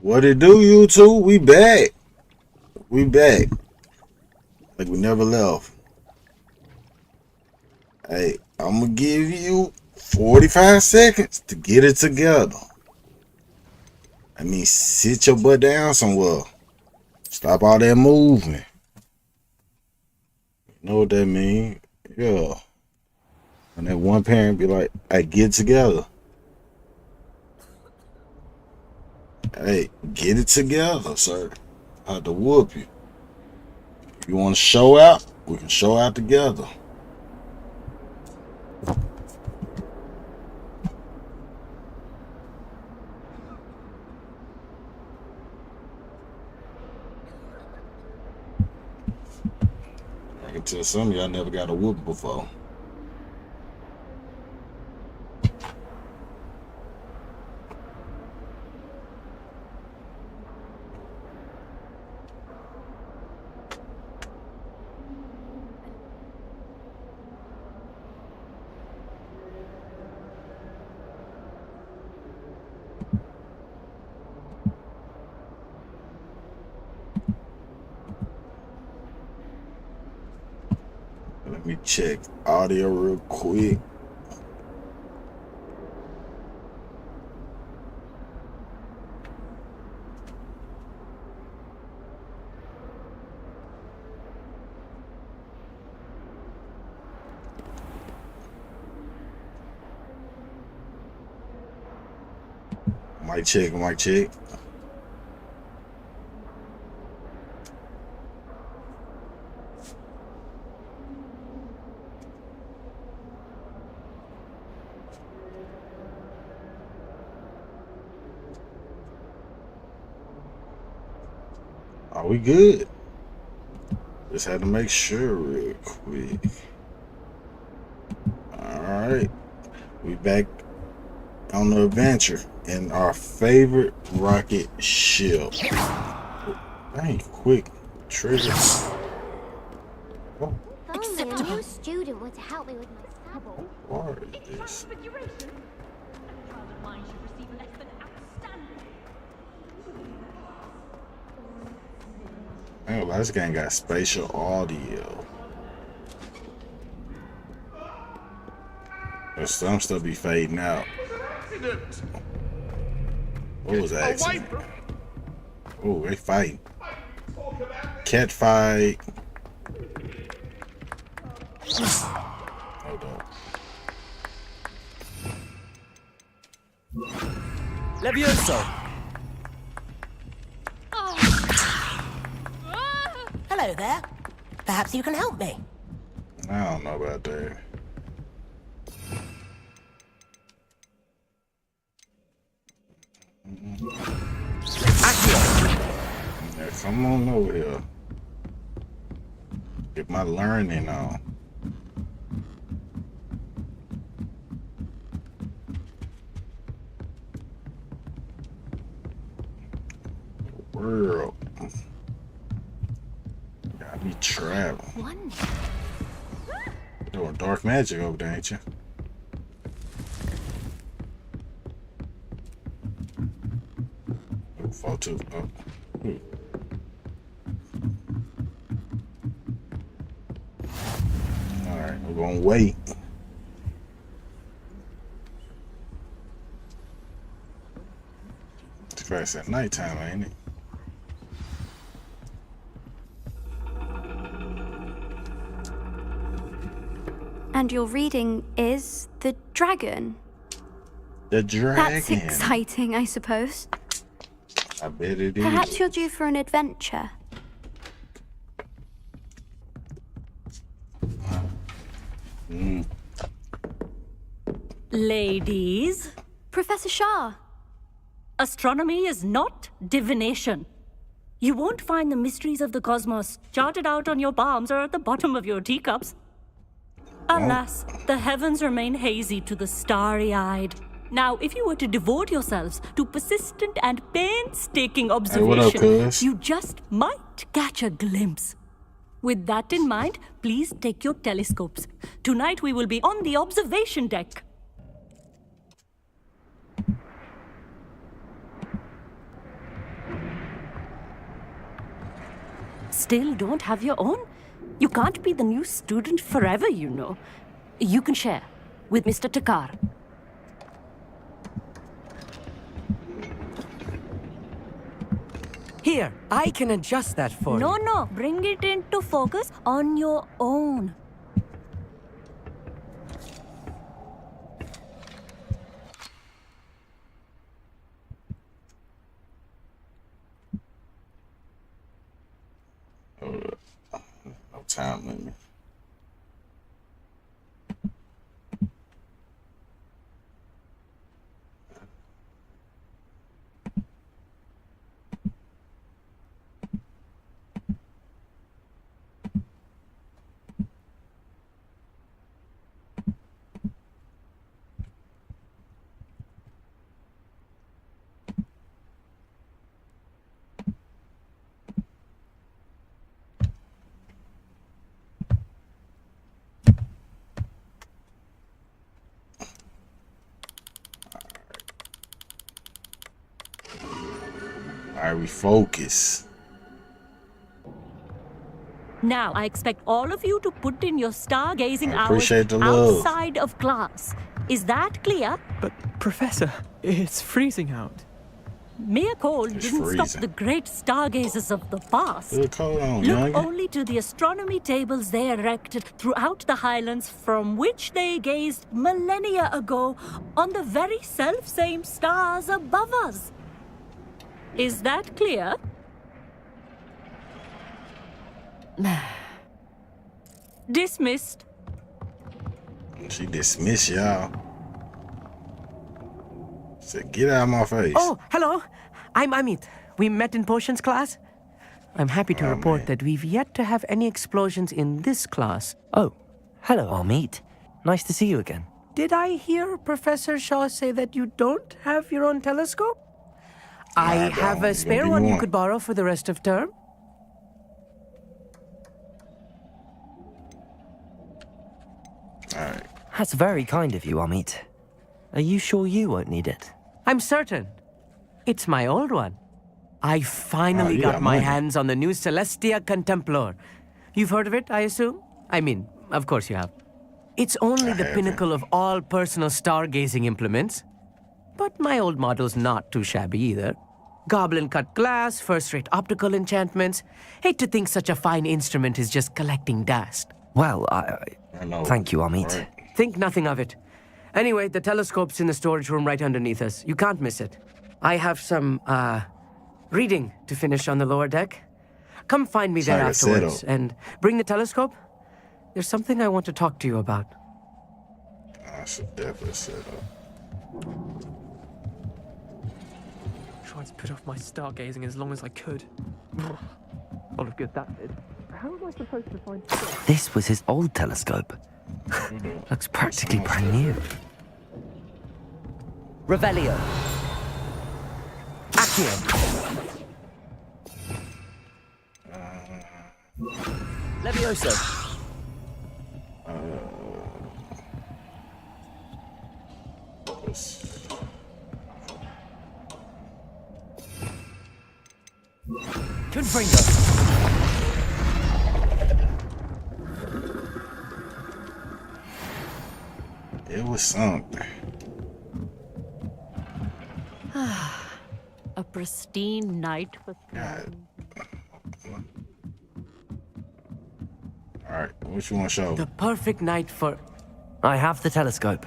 What it do, you two? We back. We back. Like we never left. Hey, I'm gonna give you 45 seconds to get it together. I mean, sit your butt down somewhere. Stop all that movement. You know what that mean? Yeah. And that one parent be like, hey, get together. Hey, get it together, sir. I have to whoop you. You want to show out? We can show out together. I can tell some of y'all never got a whoop before. Let me check audio real quick. Mic check, mic check. Are we good? Just had to make sure real quick. Alright. We back on the adventure in our favorite rocket ship. Dang, quick trigger. Oh, Acceptable. A new student would help me with my sample. what is this? I ain't gonna lie, this game got spatial audio. But some stuff be fading out. What was that accident? Oh, they fighting. Cat fight. Hold on. Levioso. Hello there. Perhaps you can help me. I don't know about that. Yeah, come on over here. Get my learning on. World. Gotta be traveling. Doing dark magic over there, ain't you? Oh, fall too. Oh. Alright, we're gonna wait. It's fast at nighttime, ain't it? And your reading is the dragon. The dragon. That's exciting, I suppose. I bet it is. Perhaps you're due for an adventure. Ladies, Professor Shah. astronomy is not divination. You won't find the mysteries of the cosmos charted out on your palms or at the bottom of your teacups. Alas, the heavens remain hazy to the starry-eyed. Now, if you were to devote yourselves to persistent and painstaking observation, you just might catch a glimpse. With that in mind, please take your telescopes. Tonight we will be on the observation deck. still don't have your own? You can't be the new student forever, you know. You can share with Mr. Takar. Here, I can adjust that for you. No, bring it into focus on your own. No time limit. Alright, we focus. Now, I expect all of you to put in your stargazing I hours appreciate the love. outside of class. Is that clear? But, Professor, it's freezing out. Mere cold It's didn't stop freezing. the great stargazers of the past. Put a coat on, Look youngin. only to the astronomy tables they erected throughout the highlands from which they gazed millennia ago on the very self-same stars above us. Is that clear? Dismissed. She dismissed y'all. Said, get out of my face. Oh, hello. I'm Amit. We met in potions class. I'm happy to report man. that we've yet to have any explosions in this class. Oh, hello, Amit. Nice to see you again. Did I hear Professor Shaw say that you don't have your own telescope? I don't. have You a spare gonna one give me you one? could borrow for the rest of term. Alright. That's very kind of you, Amit. Are you sure you won't need it? I'm certain. It's my old one. I finally you got got my money. hands on the new Celestia Contemplor. You've heard of it, I assume? I mean, of course you have. It's only the haven't. pinnacle of all personal stargazing implements. But my old model's not too shabby either. Goblin cut glass, first-rate optical enchantments. Hate to think such a fine instrument is just collecting dust. Well, I know. thank you, Amit. Right. Think nothing of it. Anyway, the telescope's in the storage room right underneath us. You can't miss it. I have some, reading to finish on the lower deck. Come find me there Like a afterwards. setup. And bring the telescope. There's something I want to talk to you about. I should definitely set up. Tried to put off my stargazing as long as I could. All of good that did. How am I supposed to find... This was his old telescope. Looks practically brand new. Revelio. Accio. Levioso. Confringo. It was something. A pristine night for God. Alright, what you want to show? The perfect night for... I have the telescope.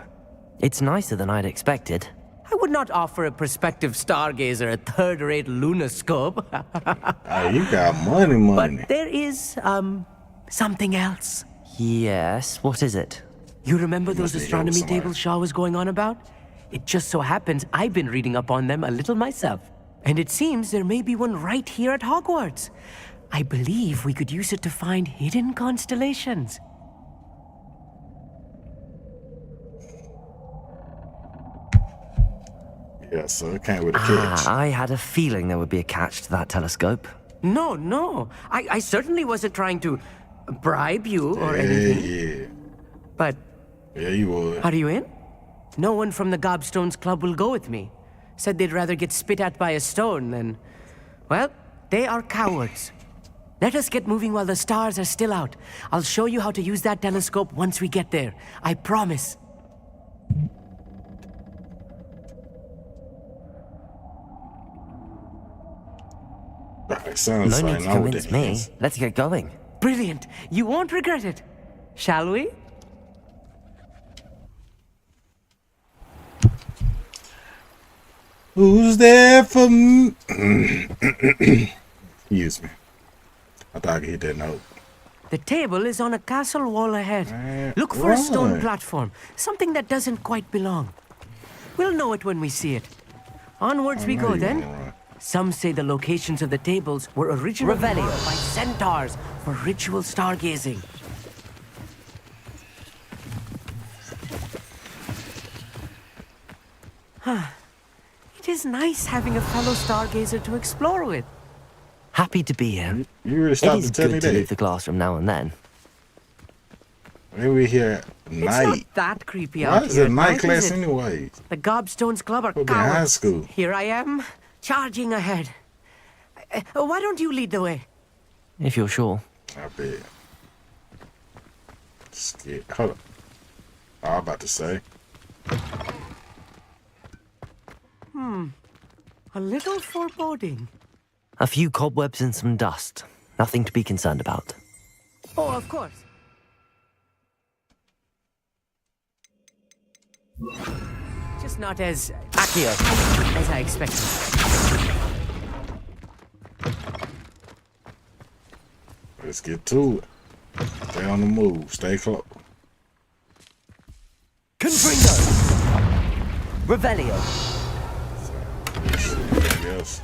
It's nicer than I'd expected. I would not offer a prospective stargazer a third-rate lunoscope. Oh, you got money. But there is, something else. Yes, what is it? You remember those must be astronomy here with somebody. tables Shaw was going on about? It just so happens I've been reading up on them a little myself. And it seems there may be one right here at Hogwarts. I believe we could use it to find hidden constellations. Yeah, so it came with a catch. I had a feeling there would be a catch to that telescope. No. I certainly wasn't trying to bribe you or Yeah, anything. yeah. But Yeah, you would. are you in? No one from the Gobstones Club will go with me. Said they'd rather get spit at by a stone than... Well, they are cowards. Let us get moving while the stars are still out. I'll show you how to use that telescope once we get there. I promise. It sounds No like need to I know what convince that me. means. Let's get going. Brilliant. You won't regret it. Shall we? Who's there for me? Excuse me. I thought I could hit that note. The table is on a castle wall ahead. Look for a stone platform, something that doesn't quite belong. We'll know it when we see it. Onwards we go then. Some say the locations of the tables were originally marked by centaurs for ritual stargazing. It is nice having a fellow stargazer to explore with. Happy to be here. You really It stopped is to tell me good to leave that. the classroom now and then. Maybe we here at It's night. not that creepy Why out is here it at night night, class is it? anyway? The Gobstones Club are We'll be in high cowards. school. Here I am, charging ahead. Why don't you lead the way? If you're sure. I bet. Scared. Hold up. Oh, I'm about to say. A little foreboding. A few cobwebs and some dust. Nothing to be concerned about. Oh, of course. Just not as Accio! as I expected. Let's get to it. Stay on the move. Stay close. Confringo! Revelio! Yes.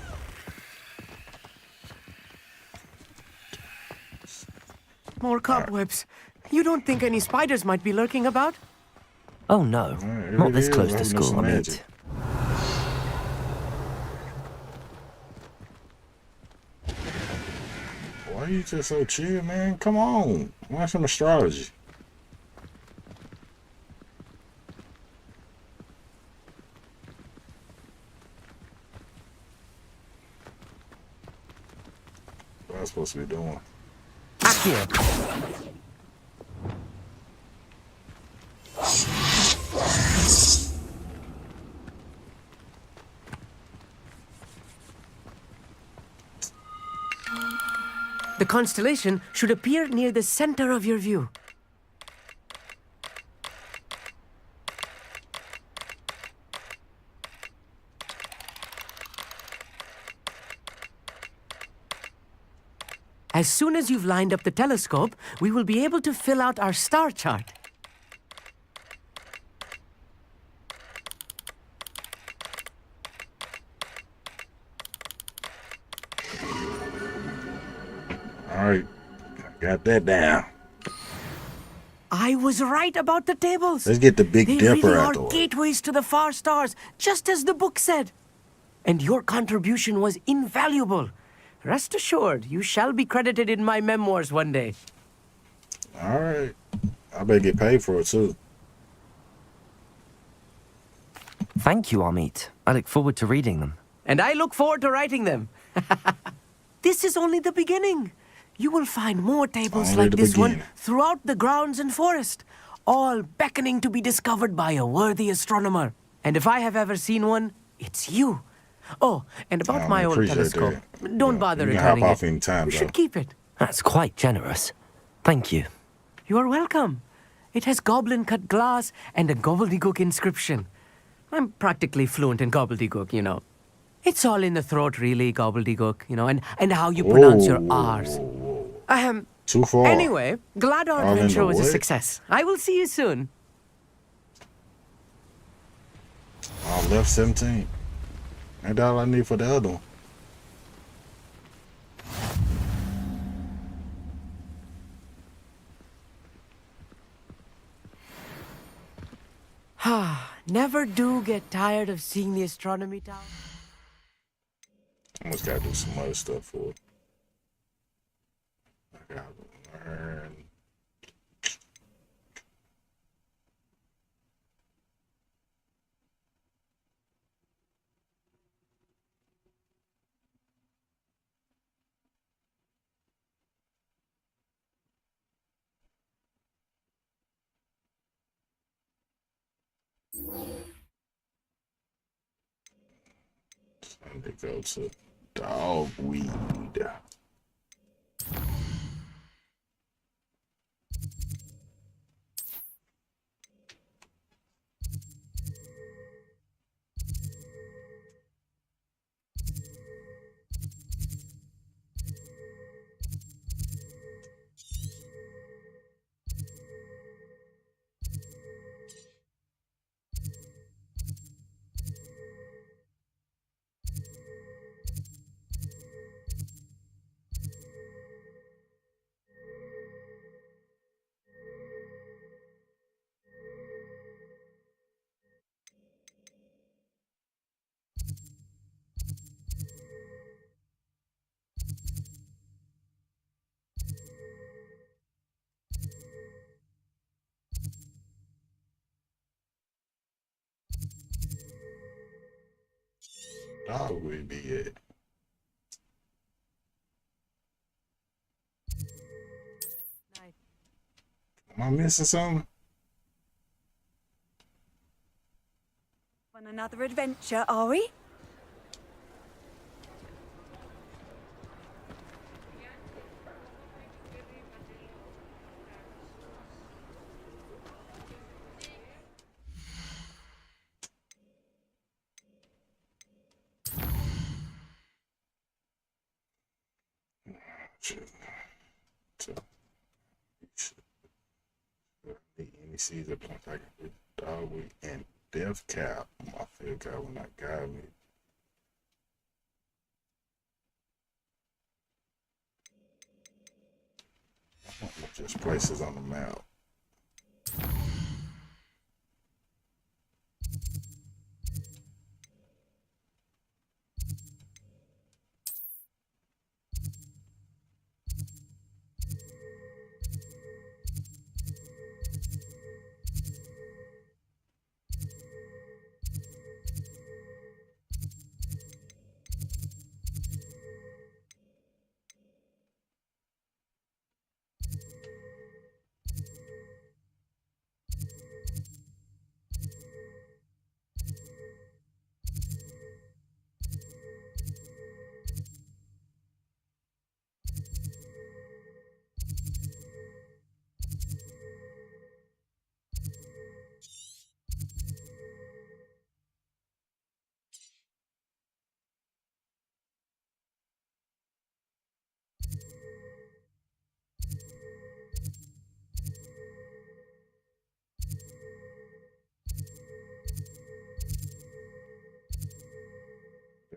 More cobwebs. You don't think any spiders might be lurking about? Oh no, Alright, not it this is. close to Open up school, some I mean. magic. Why you just so chill, man? Come on. Watch some astrology. What am I supposed to be doing? Accio! The constellation should appear near the center of your view. As soon as you've lined up the telescope, we will be able to fill out our star chart. All right. Got that down. I was right about the tables. Let's get the Big They Dipper really out are the way. gateways to the far stars, just as the book said. And your contribution was invaluable. Rest assured, you shall be credited in my memoirs one day. All right. I better get paid for it, too. Thank you, Amit. I look forward to reading them. And I look forward to writing them. This is only the beginning. You will find more tables Only like the this one beginning. throughout the grounds and forest, all beckoning to be discovered by a worthy astronomer. And if I have ever seen one, it's you. Oh, and about my old appreciate telescope. that. Don't Yeah, bother you can hop returning off it. anytime, You though. should keep it. That's quite generous. Thank you. You are welcome. It has goblin-cut glass and a gobbledygook inscription. I'm practically fluent in gobbledygook, you know. It's all in the throat, really, gobbledygook, you know, and how you pronounce your R's. Too far. Anyway, glad our All in adventure the was a what? success. I will see you soon. I left 17. Ain't that all I need for the other one? Never do get tired of seeing the astronomy tower. Almost gotta do some other stuff for it. I gotta learn. Time to go to dogweed. Dogweed be it. Am I missing something? On another adventure, are we? So, any season point I can with dogweed and death cap. My field guy will not guide me. Just places on the map.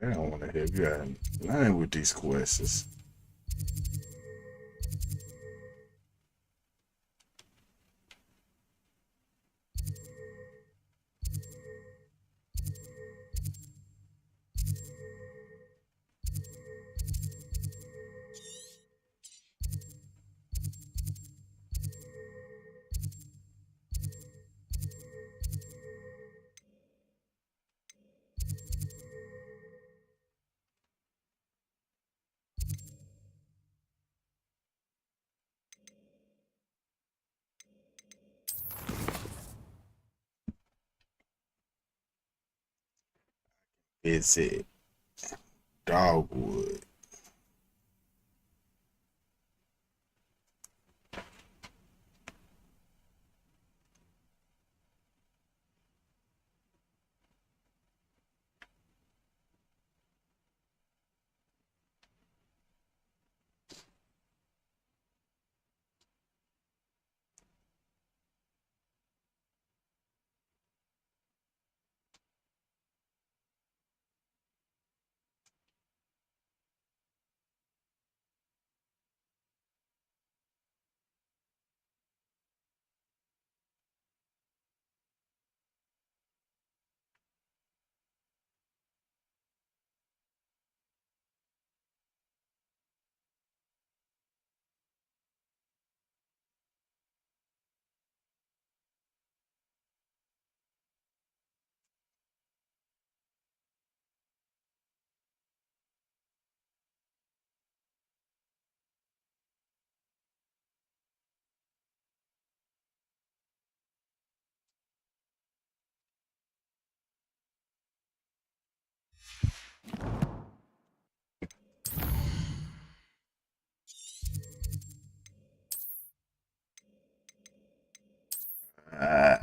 They don't want to help you out nothing with these quests. Visit Dogwood.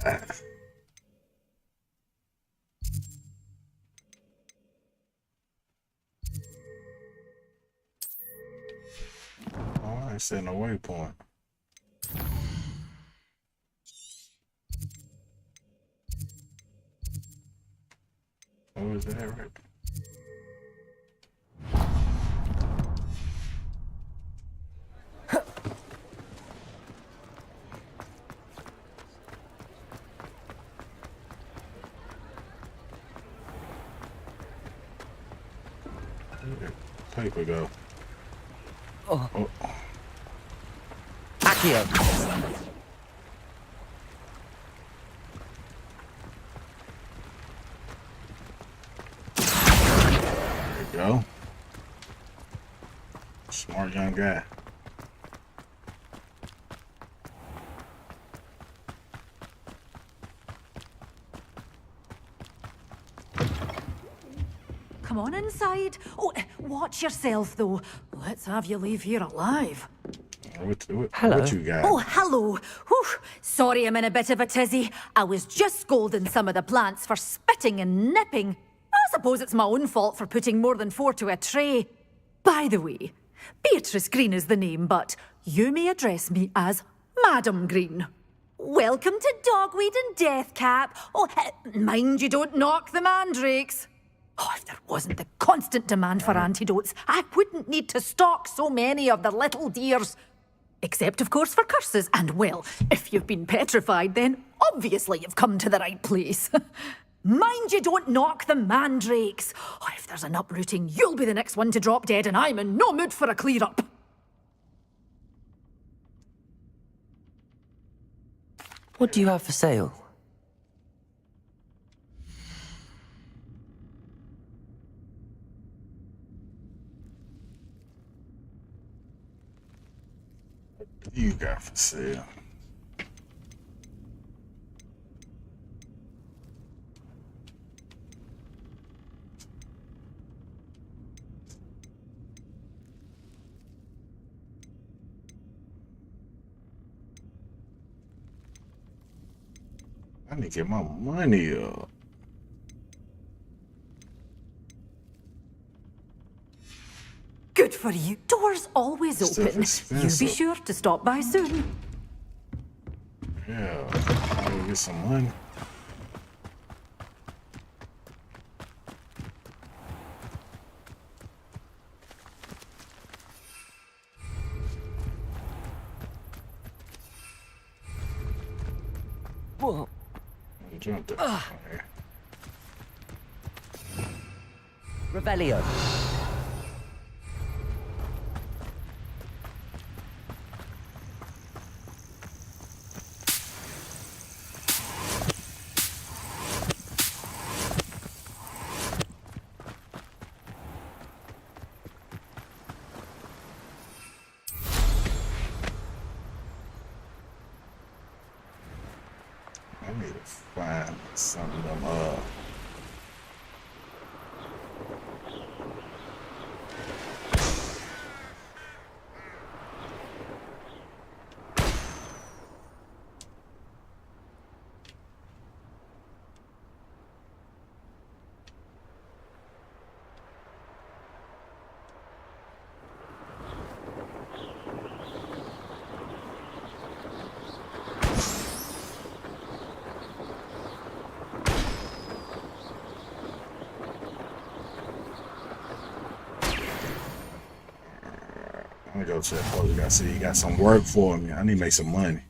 Oh, I ain't setting a waypoint. What was that right? Where'd the paper go? Oh. Accio. There you go. Smart young guy. Come on inside. Oh, watch yourself, though. Let's have you leave here alive. Hello. What you got? Oh, hello. Whew. Sorry I'm in a bit of a tizzy. I was just scolding some of the plants for spitting and nipping. I suppose it's my own fault for putting more than 4 to a tray. By the way, Beatrice Green is the name, but you may address me as Madam Green. Welcome to Dogweed and Deathcap. Oh, mind you don't knock the mandrakes. Oh, if there wasn't the constant demand for antidotes, I wouldn't need to stock so many of the little dears. Except, of course, for curses. And, well, if you've been petrified, then obviously you've come to the right place. Mind you don't knock the mandrakes. Oh, if there's an uprooting, you'll be the next one to drop dead, and I'm in no mood for a clear-up. What do you have for sale? You got for sale. I need to get my money up. Good for you. Doors always Stuff open. You expensive. be sure to stop by soon. Yeah, gotta get some money. Whoa. Jump that. Okay. Revelio. I need to find some of them I'm gonna go to that post. I see you got some work for me. I need to make some money.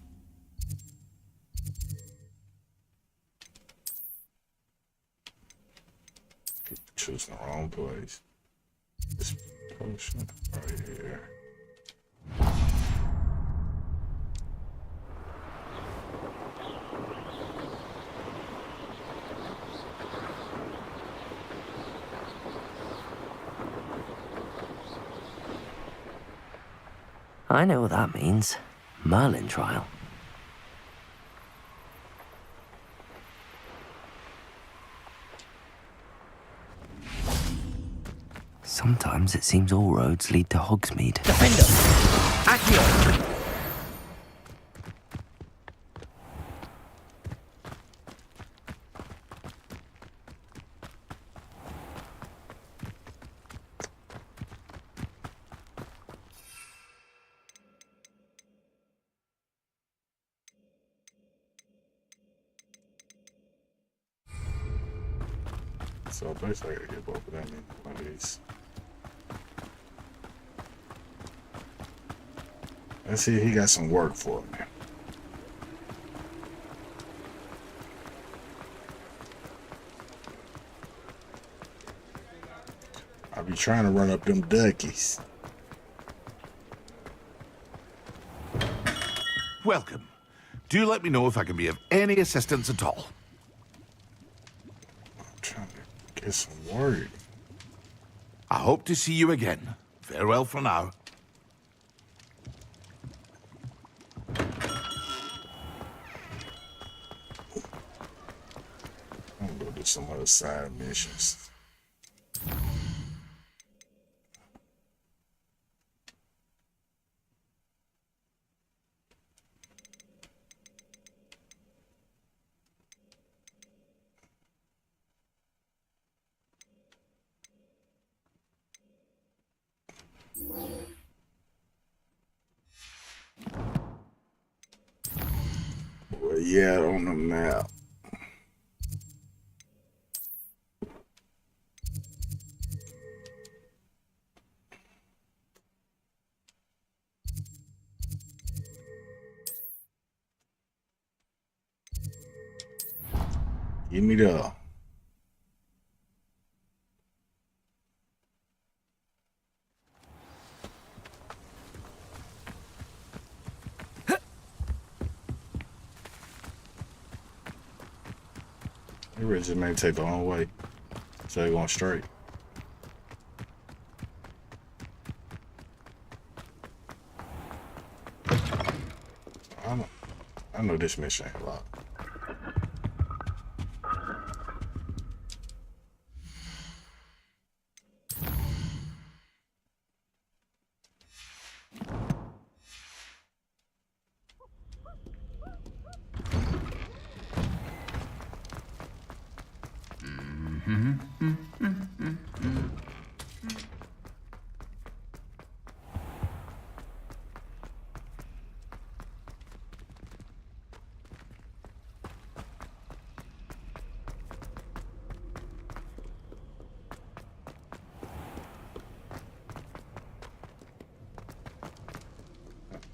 Keep choosing the wrong place. This potion right here. I know what that means. Merlin trial. Sometimes it seems all roads lead to Hogsmeade. Defender. Accio. So basically, I gotta get both of them in one of these. Let's see if he got some work for me. I'll be trying to run up them duckies. Welcome. Do let me know if I can be of any assistance at all. I'm trying to get some work. I hope to see you again. Farewell for now. I'm gonna go do some other side missions. Well, yeah, on the map. Give me the. It really just may take the long way. So they're going straight. I know this mission ain't locked.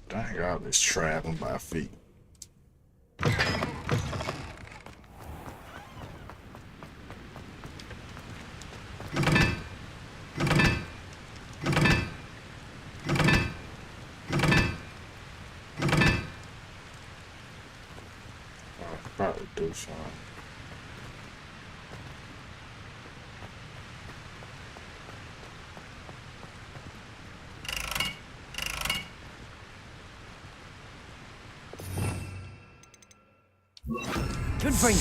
Dang, all this traveling by feet. Probably do something. Good for you.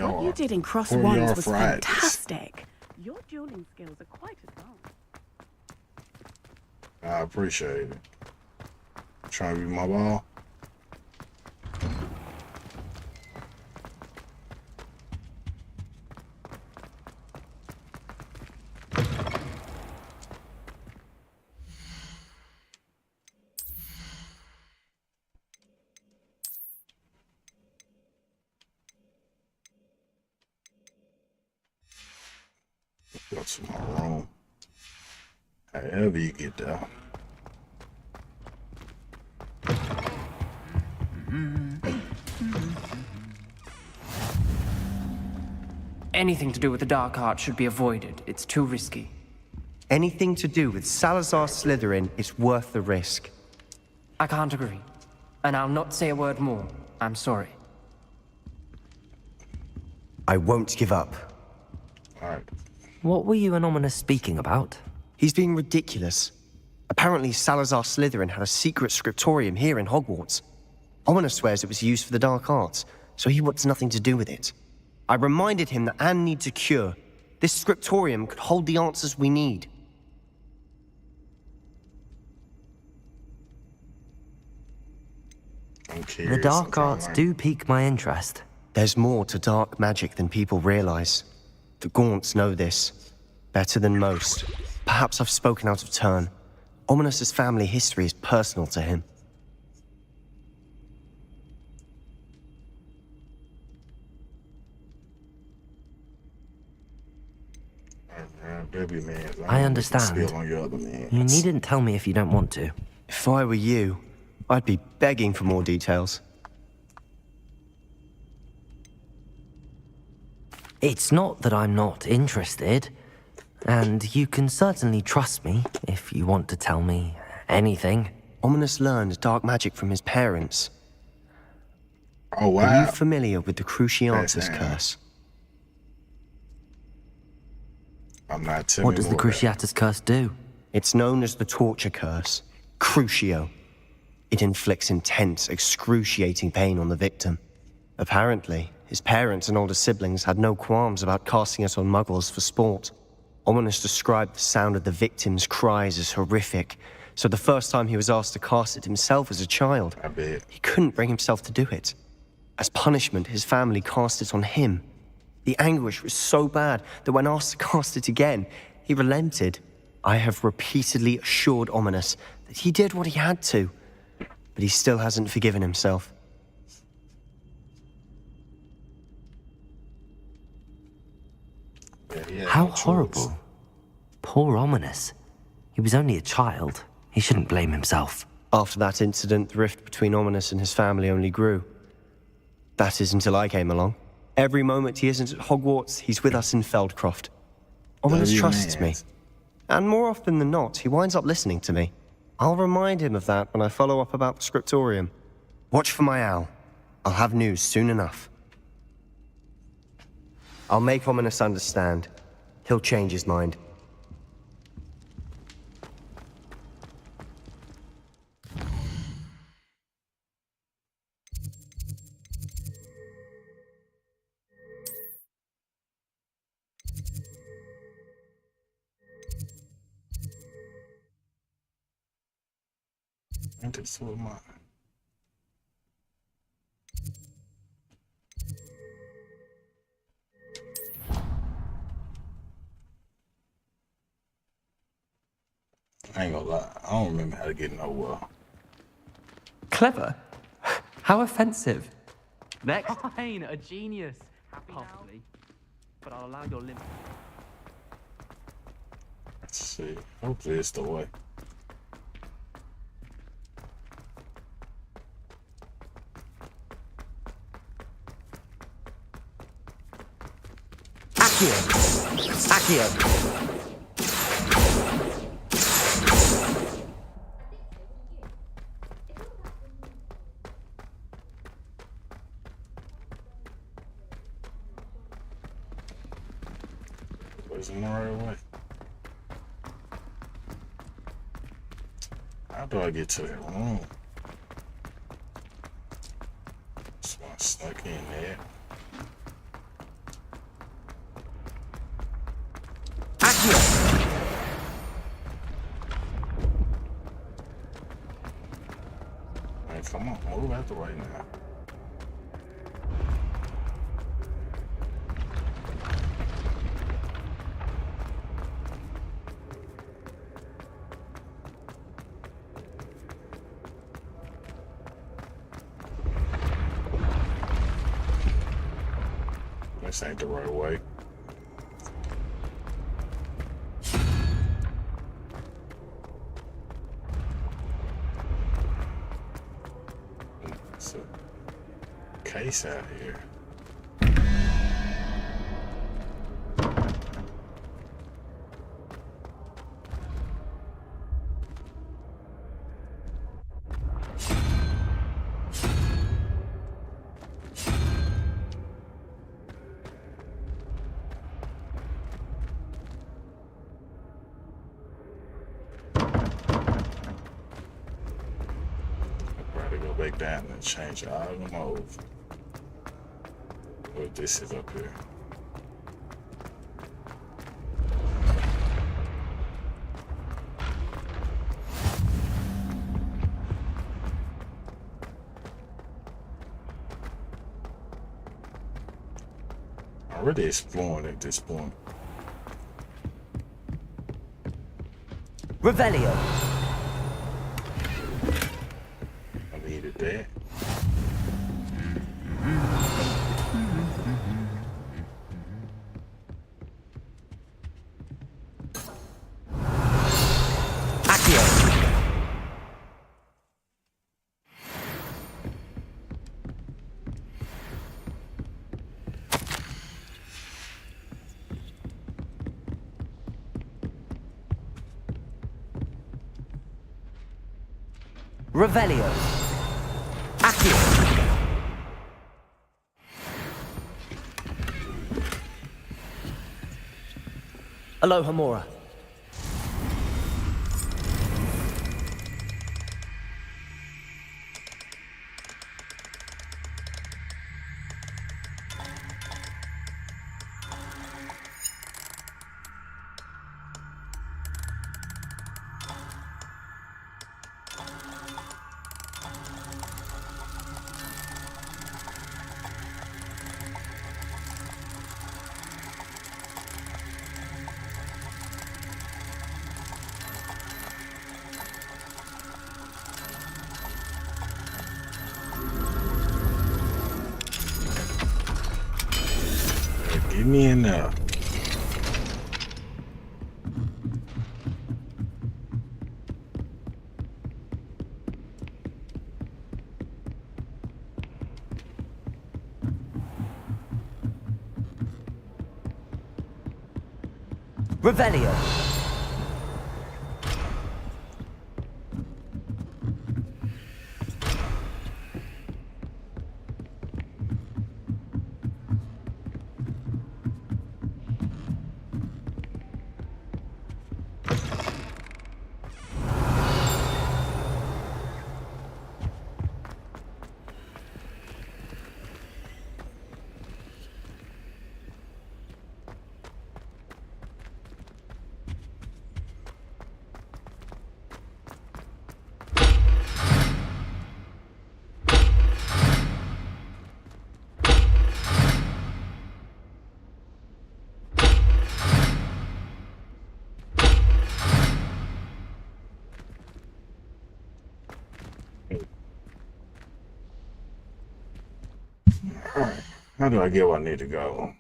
What you did in Cross Wands was fantastic. Your dueling skills are quite advanced. I appreciate it. Trying to be my ball. Go to my room. However you get there. Anything to do with the dark art should be avoided. It's too risky. Anything to do with Salazar Slytherin is worth the risk. I can't agree. And I'll not say a word more. I'm sorry. I won't give up. Alright. What were you and Ominous speaking about? He's being ridiculous. Apparently Salazar Slytherin had a secret scriptorium here in Hogwarts. Ominous swears it was used for the dark arts, so he wants nothing to do with it. I reminded him that Anne needs a cure. This scriptorium could hold the answers we need. The dark arts do pique my interest. There's more to dark magic than people realize. The Gaunts know this better than most. Perhaps I've spoken out of turn. Ominous's family history is personal to him. I understand. You needn't tell me if you don't want to. If I were you, I'd be begging for more details. It's not that I'm not interested, and you can certainly trust me if you want to tell me anything. Ominous learned dark magic from his parents. Oh, wow. Are you familiar with the Cruciatus curse? I'm not. What does the Cruciatus curse do? It's known as the torture curse. Crucio. It inflicts intense, excruciating pain on the victim. Apparently, his parents and older siblings had no qualms about casting it on muggles for sport. Ominous described the sound of the victim's cries as horrific, so the first time he was asked to cast it himself as a child, he couldn't bring himself to do it. As punishment, his family cast it on him. The anguish was so bad that when asked to cast it again, he relented. I have repeatedly assured Ominous that he did what he had to, but he still hasn't forgiven himself. How horrible. Poor Ominous. He was only a child. He shouldn't blame himself. After that incident, the rift between Ominous and his family only grew. That is until I came along. Every moment he isn't at Hogwarts, he's with us in Feldcroft. Ominous trusts me. And more often than not, he winds up listening to me. I'll remind him of that when I follow up about the scriptorium. Watch for my owl. I'll have news soon enough. I'll make Ominous understand. He'll change his mind. I think so am I. I ain't gonna lie, I don't remember how to get nowhere. Clever? How offensive. Next. Fine, a genius. Possibly. But I'll allow your limit. Let's see. Hopefully it's the way. Accio! Wasn't the right way. How do I get to that room? This one stuck in there. Man, come on, move out the way now. This ain't the right way. It's a case out here. Back down and change all of them over. What this is up here. Already exploring at this point. Revelio. I needed that. Revelio. Accio. Aloha Mora. Give me enough. Revelio. How do I get where I need to go?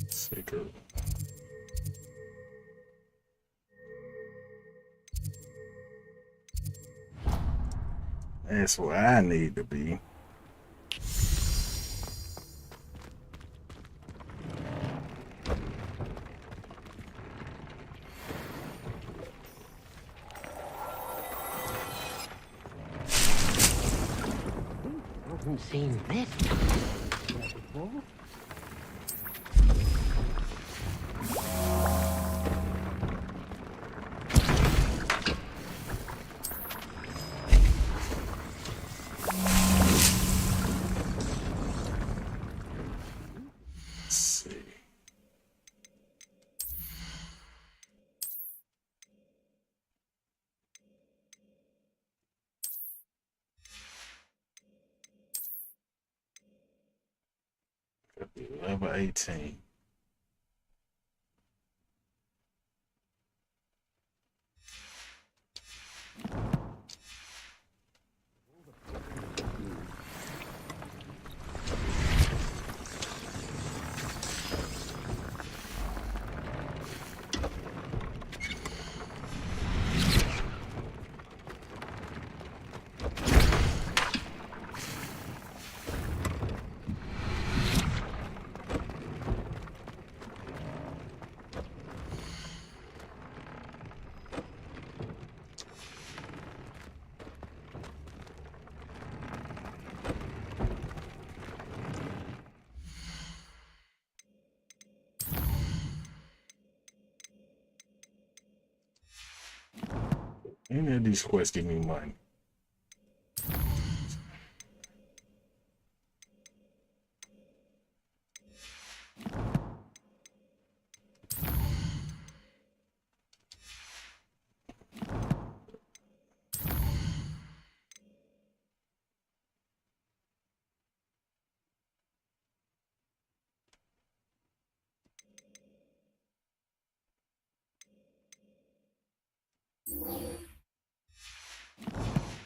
Secret. That's where I need to be. I haven't seen this before. Level 18. Any of these quests give me money.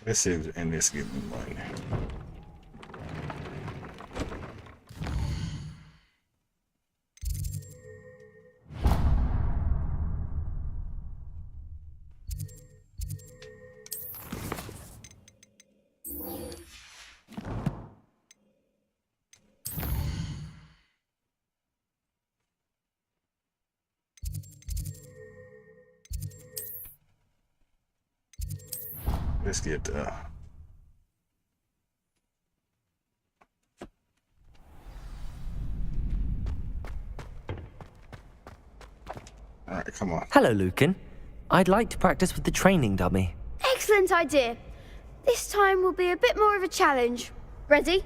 Let's see if and this give me money. Let's get Alright, come on. Hello, Lucan. I'd like to practice with the training dummy. Excellent idea. This time will be a bit more of a challenge. Ready?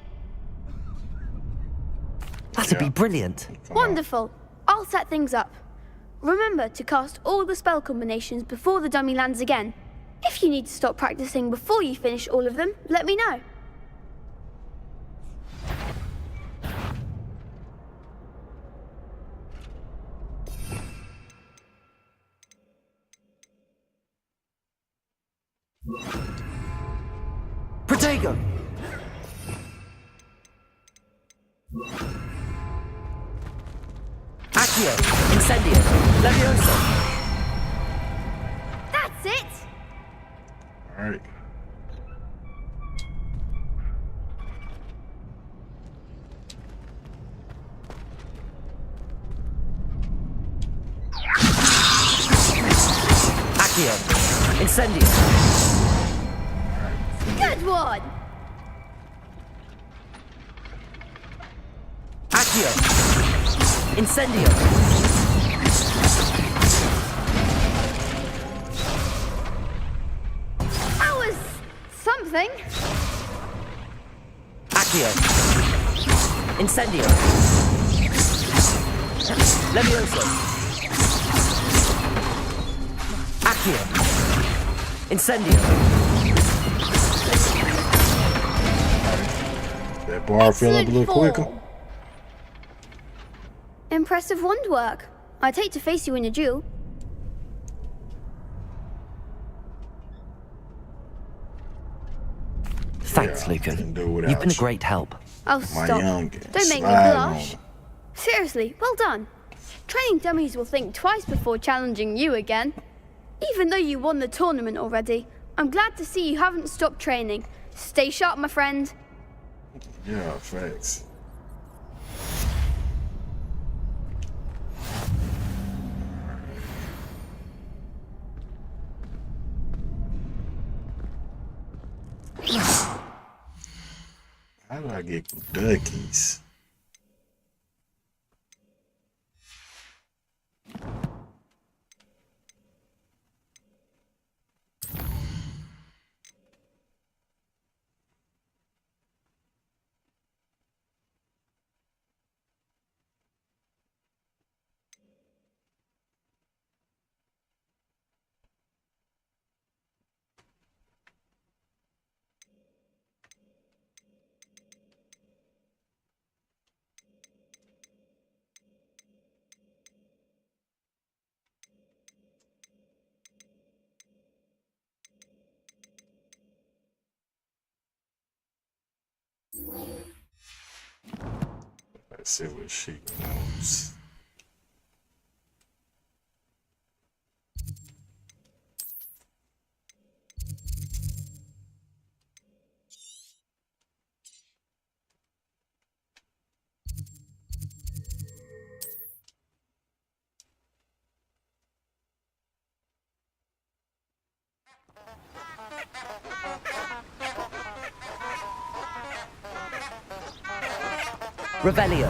That'd be brilliant. Wonderful. I'll set things up. Remember to cast all the spell combinations before the dummy lands again. If you need to stop practicing before you finish all of them, let me know. Protego! Accio! Incendio! Levioso! That's it! Alright. Accio! Incendio! Good one! Accio! Incendio! That was something. Accio! Incendio! Levioso! Accio! Incendio! That bar fill up a little quicker. Impressive wand work. I'd hate to face you in a duel. Thanks, Lucan. You've been a great help. Oh, stop. Don't make me blush. Seriously, well done. Training dummies will think twice before challenging you again. Even though you won the tournament already, I'm glad to see you haven't stopped training. Stay sharp, my friend. Yeah, facts. How do I get duckies? Let's see what she knows. Revelio.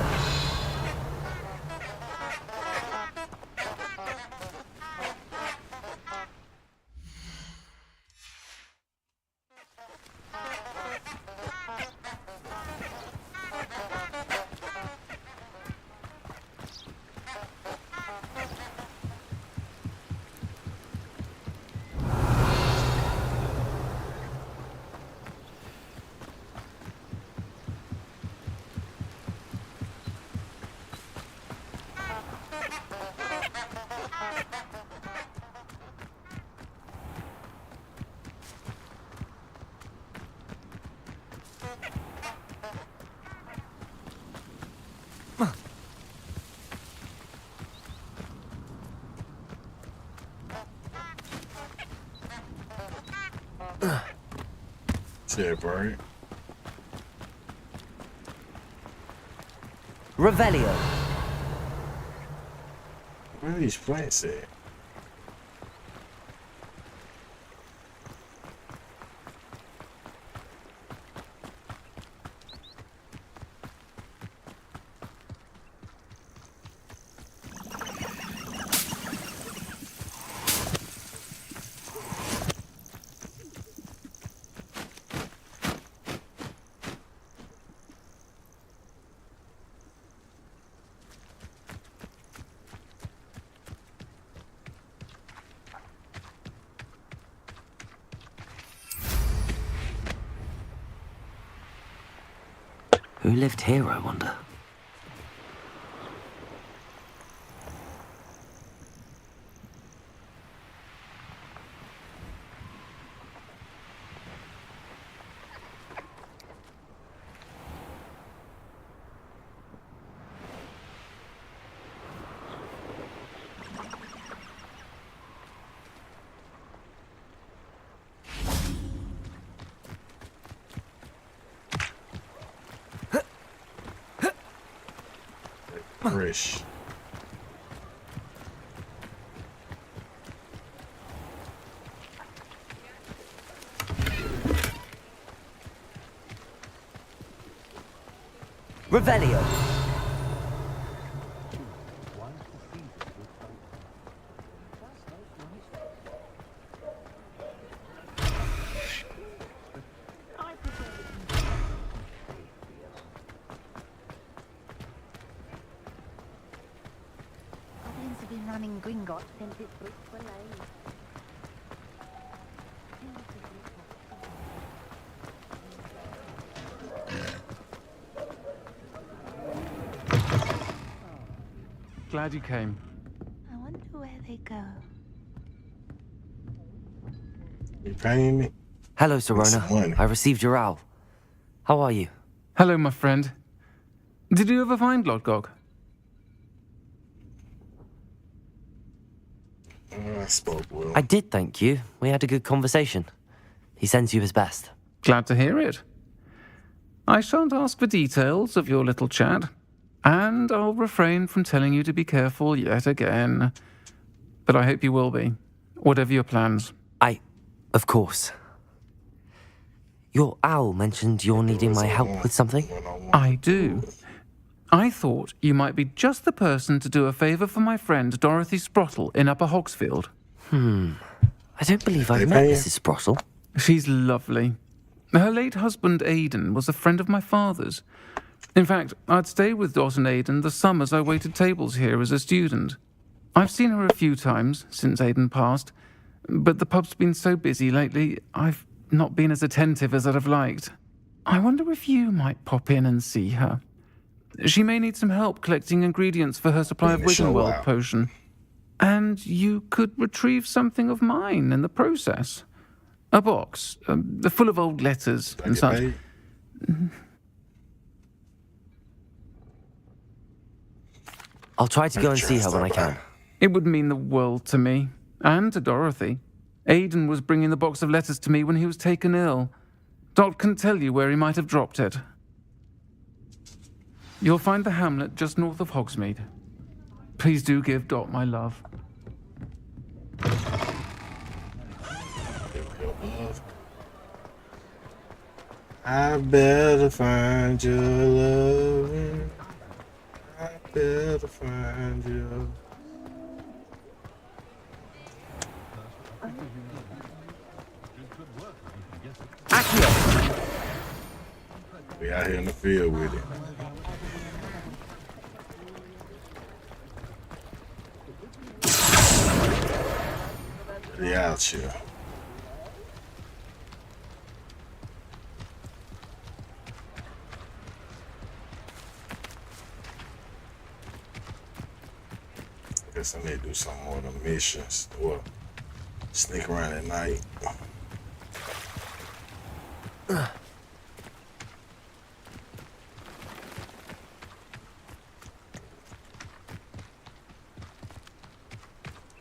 Separate. Revelio. Where are these plants at? Who lived here, I wonder? Fresh. Revelio. Goblins have been running Gringotts since its bricks were laid. Glad you came. I wonder where they go. You paying me? Hello, Serona. I received your owl. How are you? Hello, my friend. Did you ever find Lodgog? I spoke well. I did, thank you. We had a good conversation. He sends you his best. Glad to hear it. I shan't ask for details of your little chat, and I'll refrain from telling you to be careful yet again. But I hope you will be, whatever your plans. Of course. Your owl mentioned you're needing my help with something? I do. I thought you might be just the person to do a favour for my friend Dorothy Sprottle in Upper Hogsfield. I don't believe I've met Mrs. Sprottle. She's lovely. Her late husband Aidan was a friend of my father's. In fact, I'd stayed with Dot and Aidan the summers I waited tables here as a student. I've seen her a few times since Aidan passed, but the pub's been so busy lately, I've not been as attentive as I'd have liked. I wonder if you might pop in and see her. She may need some help collecting ingredients for her supply of Wiggenweld potion. And you could retrieve something of mine in the process. A box, full of old letters and such. I'll try to go and see her when I can. It would mean the world to me, and to Dorothy. Aidan was bringing the box of letters to me when he was taken ill. Dot can tell you where he might have dropped it. You'll find the hamlet just north of Hogsmeade. Please do give Dot my love. I better find your loving. I better find you. We out here in the field with it. Really out here. Guess I need to do some more of the missions or sneak around at night.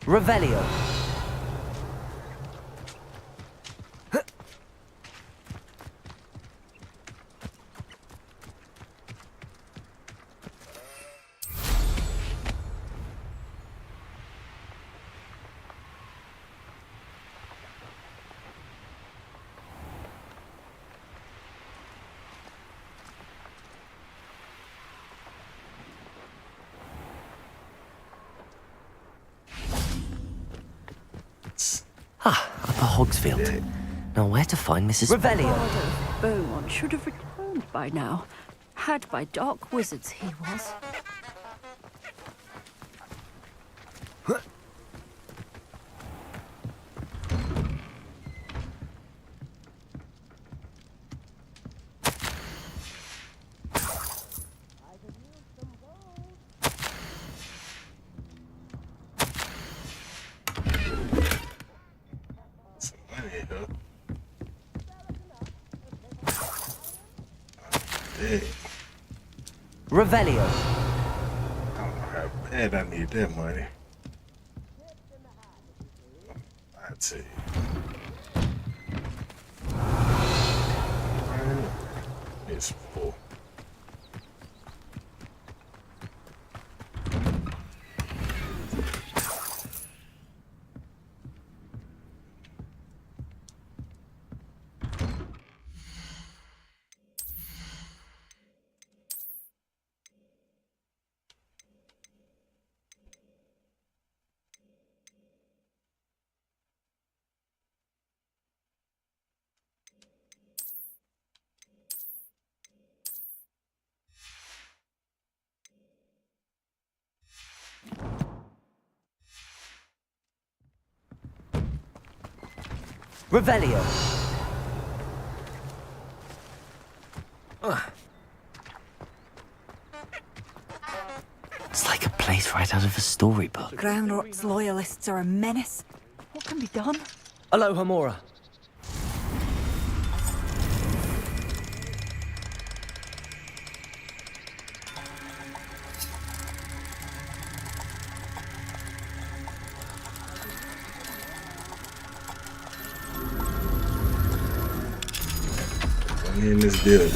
Revelio. Upper Hogsfield. Now, where to find Mrs. Revelio. Lord of Beaumont should have returned by now. Had by dark wizards he was. Revelio. I don't know how bad I need that money. I tell you. It's full. Revelio. It's like a place right out of a storybook. Groundrot's loyalists are a menace. What can be done? Aloha Mora. In this building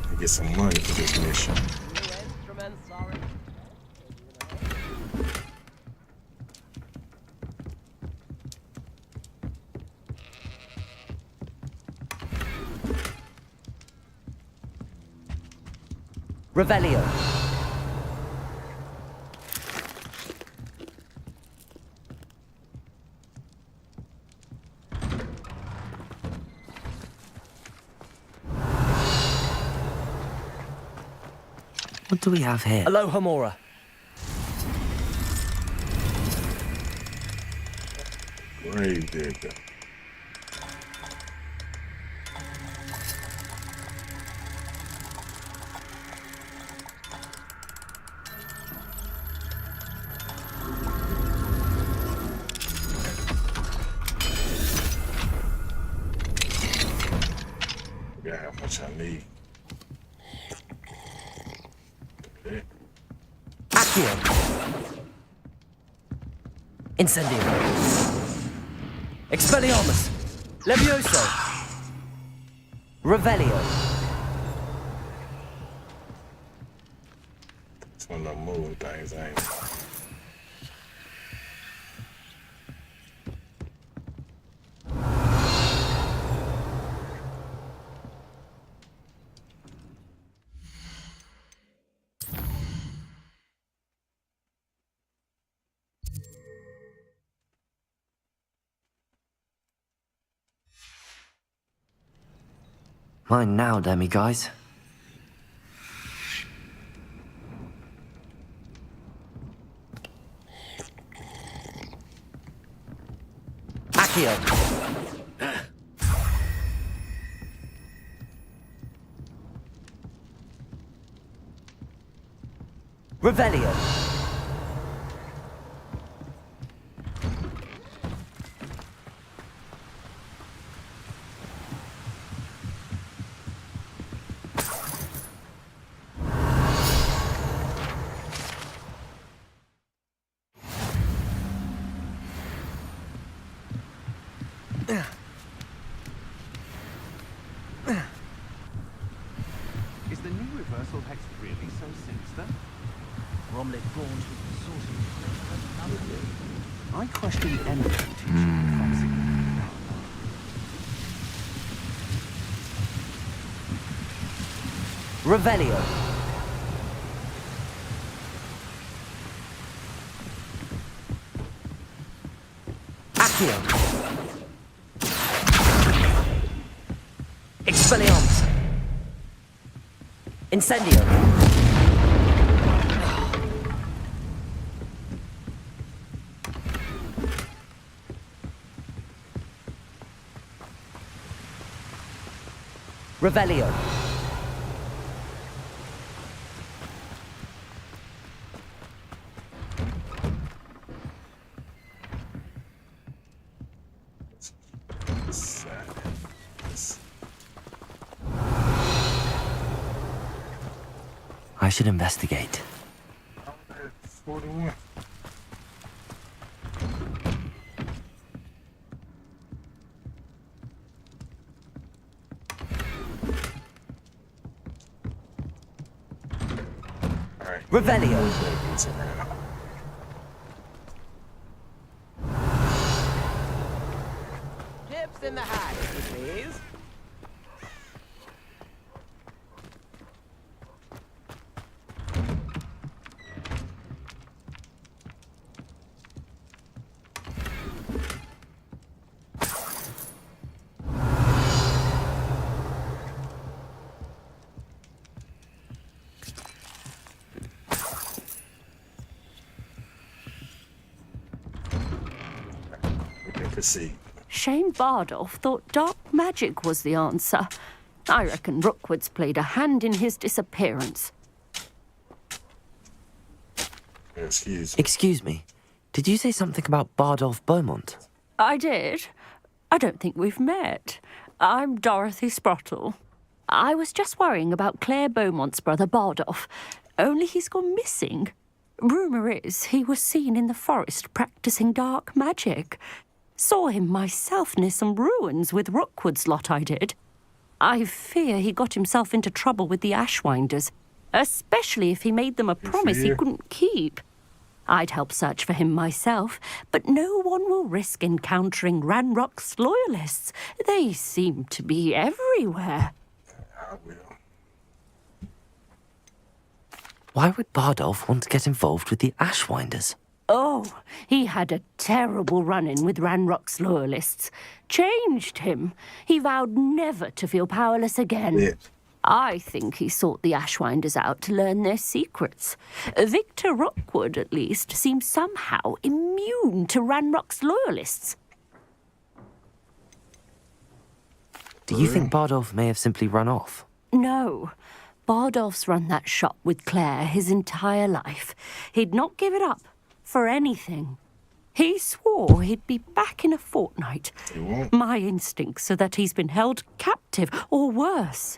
and get some money for this mission. Revelio. What do we have here? Aloha Mora. Grave digger. Forgot how much I need. Accio. Incendio. Expelliarmus. Levioso. Revelio. It's one of them moving things, ain't it? Mine now, demi guys. Accio. Revelio. Is the new reversal hex really so sinister? Bromley Gaunt was the source of I question anything teaching Foxy. Revelio. Accio. Expelliarmus! Incendio! Revelio! I should investigate. 41. Revelio. Chips in the hat, please. See. Shame Bardolph thought dark magic was the answer. I reckon Rookwood's played a hand in his disappearance. Excuse me. Did you say something about Bardolph Beaumont? I did. I don't think we've met. I'm Dorothy Sprottle. I was just worrying about Claire Beaumont's brother Bardolph. Only he's gone missing. Rumour is he was seen in the forest practicing dark magic. Saw him myself near some ruins with Rookwood's lot, I did. I fear he got himself into trouble with the Ashwinders, especially if he made them a promise he couldn't keep. I'd help search for him myself, but no one will risk encountering Ranrock's loyalists. They seem to be everywhere. I will. Why would Bardolph want to get involved with the Ashwinders? Oh, he had a terrible run-in with Ranrock's loyalists. Changed him. He vowed never to feel powerless again. Yeah. I think he sought the Ashwinders out to learn their secrets. Victor Rookwood, at least, seems somehow immune to Ranrock's loyalists. Do you think Bardolph may have simply run off? No. Bardolph's run that shop with Claire his entire life. He'd not give it up for anything. He swore he'd be back in a fortnight. My instincts are that he's been held captive, or worse.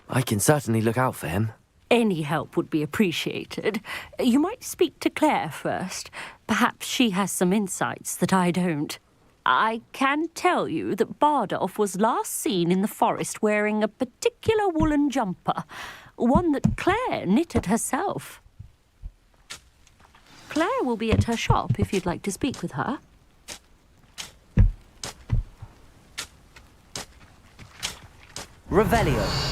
I can certainly look out for him. Any help would be appreciated. You might speak to Claire first. Perhaps she has some insights that I don't. I can tell you that Bardolph was last seen in the forest wearing a particular woolen jumper, one that Claire knitted herself. Claire will be at her shop if you'd like to speak with her. Revelio.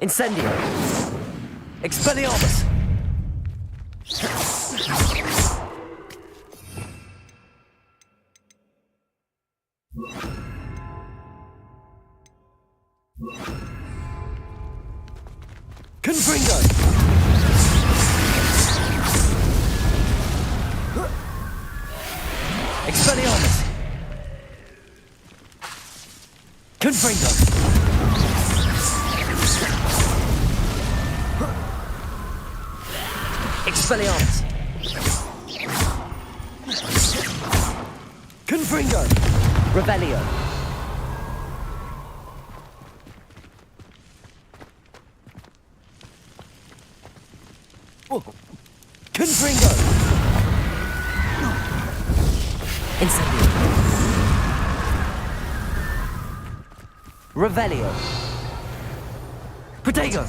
Incendio! Expelliarmus! Confringo! Expelliarmus! Confringo! Expelliarmus! Confringo! Revelio! Confringo! Incendio! Revelio! Protego!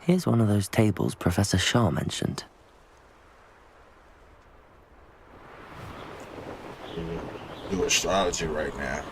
Here's one of those tables Professor Shah mentioned. Do astrology right now.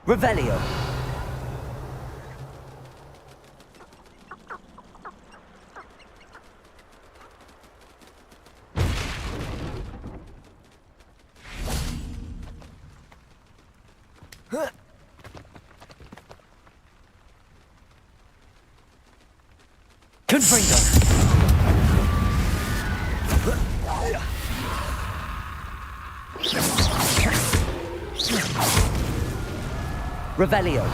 Revelio. Confringo. Revelio.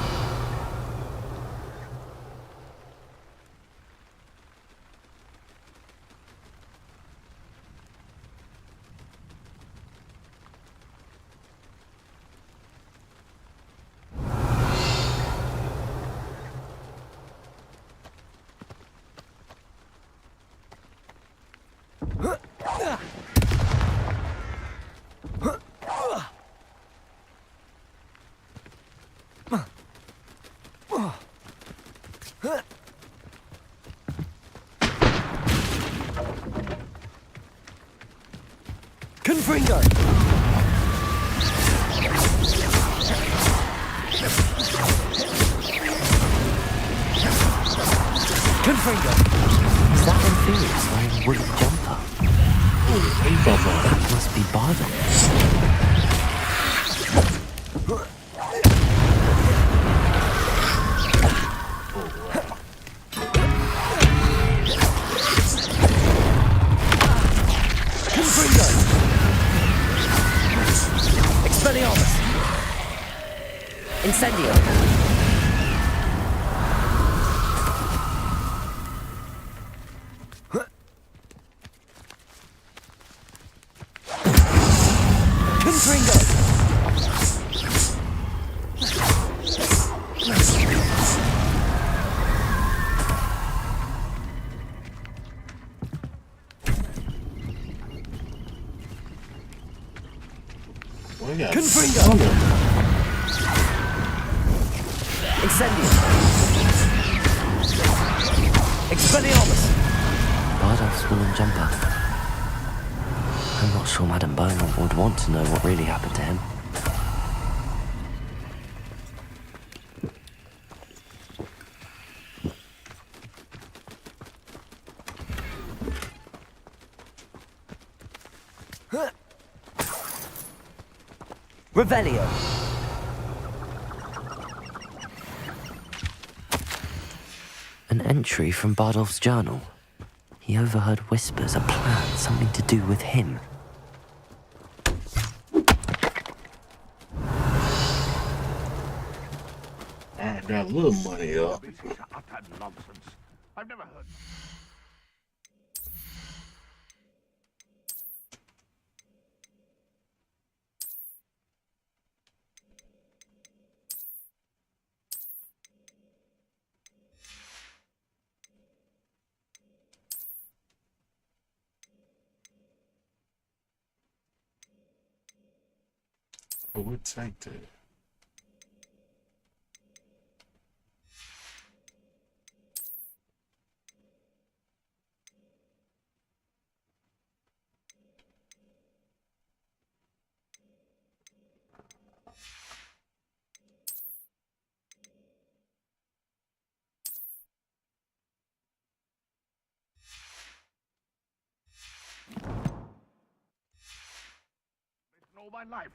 Confringo. Confringo. Is that Inferius wearing a woolly jumper? That must be Bardo. Expelliarmus! Incendio! Confringo! Confringo! Incendio! Expelliarmus! Bardolph's woolen jumper. I'm not sure Madame Beaumont would want to know what really happened to him. Revelio. An entry from Bardolph's journal. He overheard whispers, a plan, something to do with him. I got a little money up. This is utter nonsense. I've never heard. I would take that. All my life.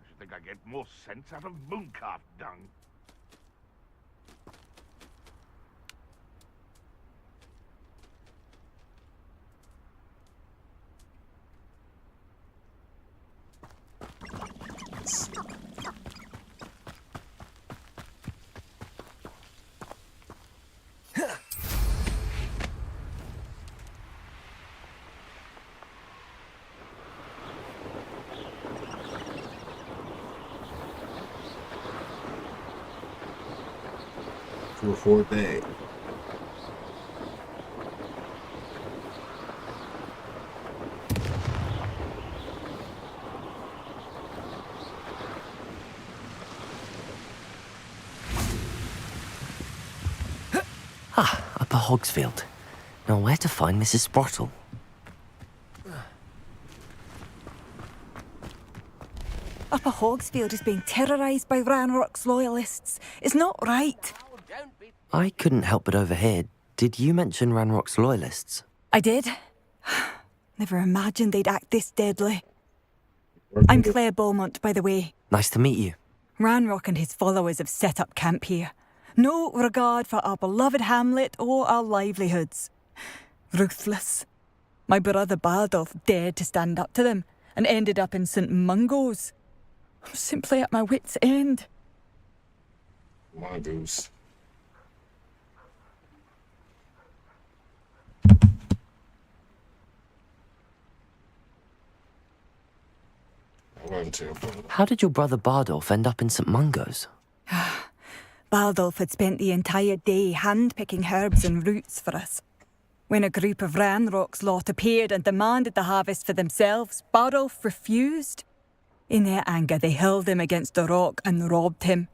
I should think I get more sense out of mooncalf dung. for that. Upper Hogsfield. Now where to find Mrs. Sprottle? Upper Hogsfield is being terrorised by Ranrock's loyalists. It's not right. I couldn't help but overhear. Did you mention Ranrock's loyalists? I did. Never imagined they'd act this deadly. I'm Claire Beaumont, by the way. Nice to meet you. Ranrock and his followers have set up camp here. No regard for our beloved hamlet or our livelihoods. Ruthless. My brother Bardolph dared to stand up to them and ended up in St. Mungo's. I'm simply at my wit's end. Mongoose. How did your brother Bardolph end up in St. Mungo's? Bardolph had spent the entire day hand-picking herbs and roots for us. When a group of Ranrock's lot appeared and demanded the harvest for themselves, Bardolph refused. In their anger, they hurled him against a rock and robbed him.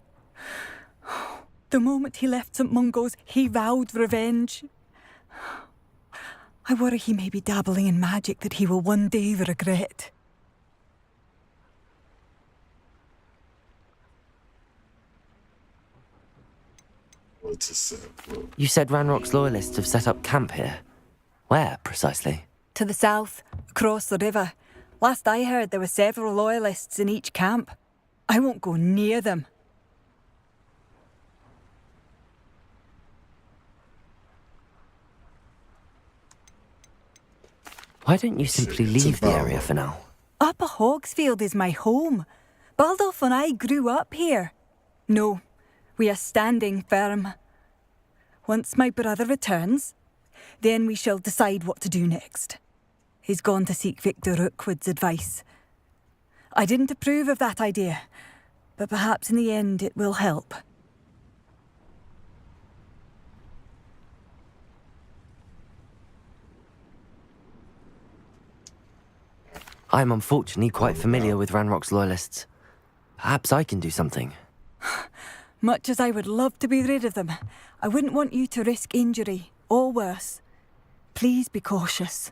The moment he left St. Mungo's, he vowed revenge. I worry he may be dabbling in magic that he will one day regret. You said Ranrock's loyalists have set up camp here. Where, precisely? To the south, across the river. Last I heard, there were several loyalists in each camp. I won't go near them. Why don't you simply leave the area for now? Upper Hogsfield is my home. Baldolph and I grew up here. No, we are standing firm. Once my brother returns, then we shall decide what to do next. He's gone to seek Victor Rookwood's advice. I didn't approve of that idea, but perhaps in the end it will help. I'm unfortunately quite familiar with Ranrock's loyalists. Perhaps I can do something. Much as I would love to be rid of them, I wouldn't want you to risk injury, or worse. Please be cautious.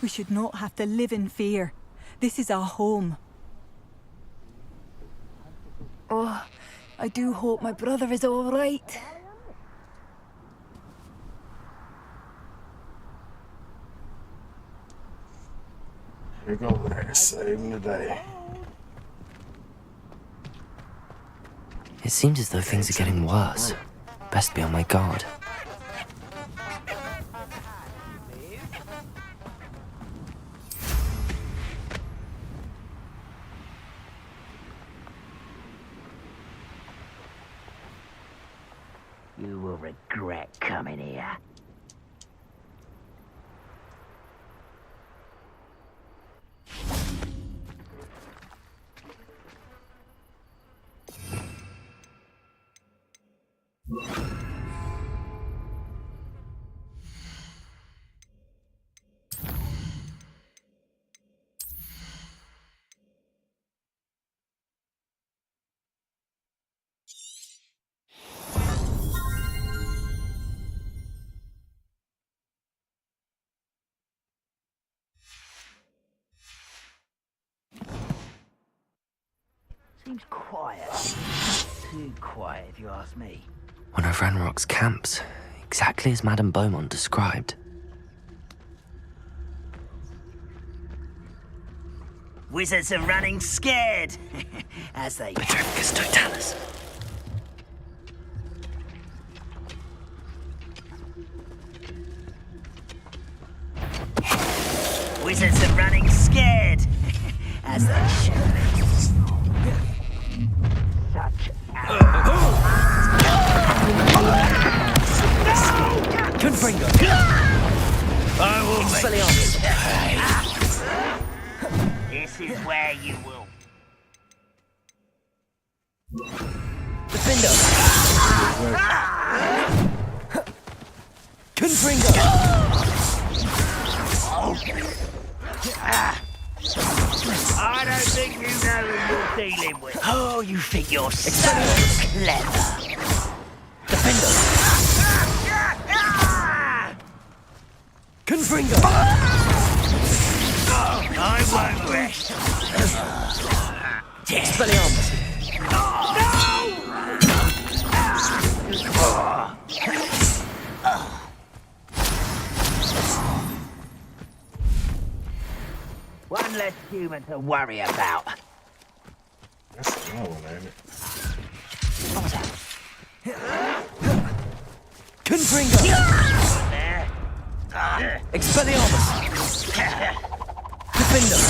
We should not have to live in fear. This is our home. Oh, I do hope my brother is all right. Here go there, saving the day. It seems as though things are getting worse. Best be on my guard. You will regret coming here. Seems quiet. Too quiet, if you ask me. One of Ranrock's camps, exactly as Madame Beaumont described. Wizards are running scared, as they... Petrificus totalis. Wizards are running scared, as they should. Such Confringo. I will Expelliarmus. This is where you will. Defender. I don't think you know who you're dealing with. Oh, you think you're so clever. Defender! Confringo! I won't rest. Expelliarmus! One less human to worry about. That's another one, ain't it? Confringo! Expelliarmus! Defender!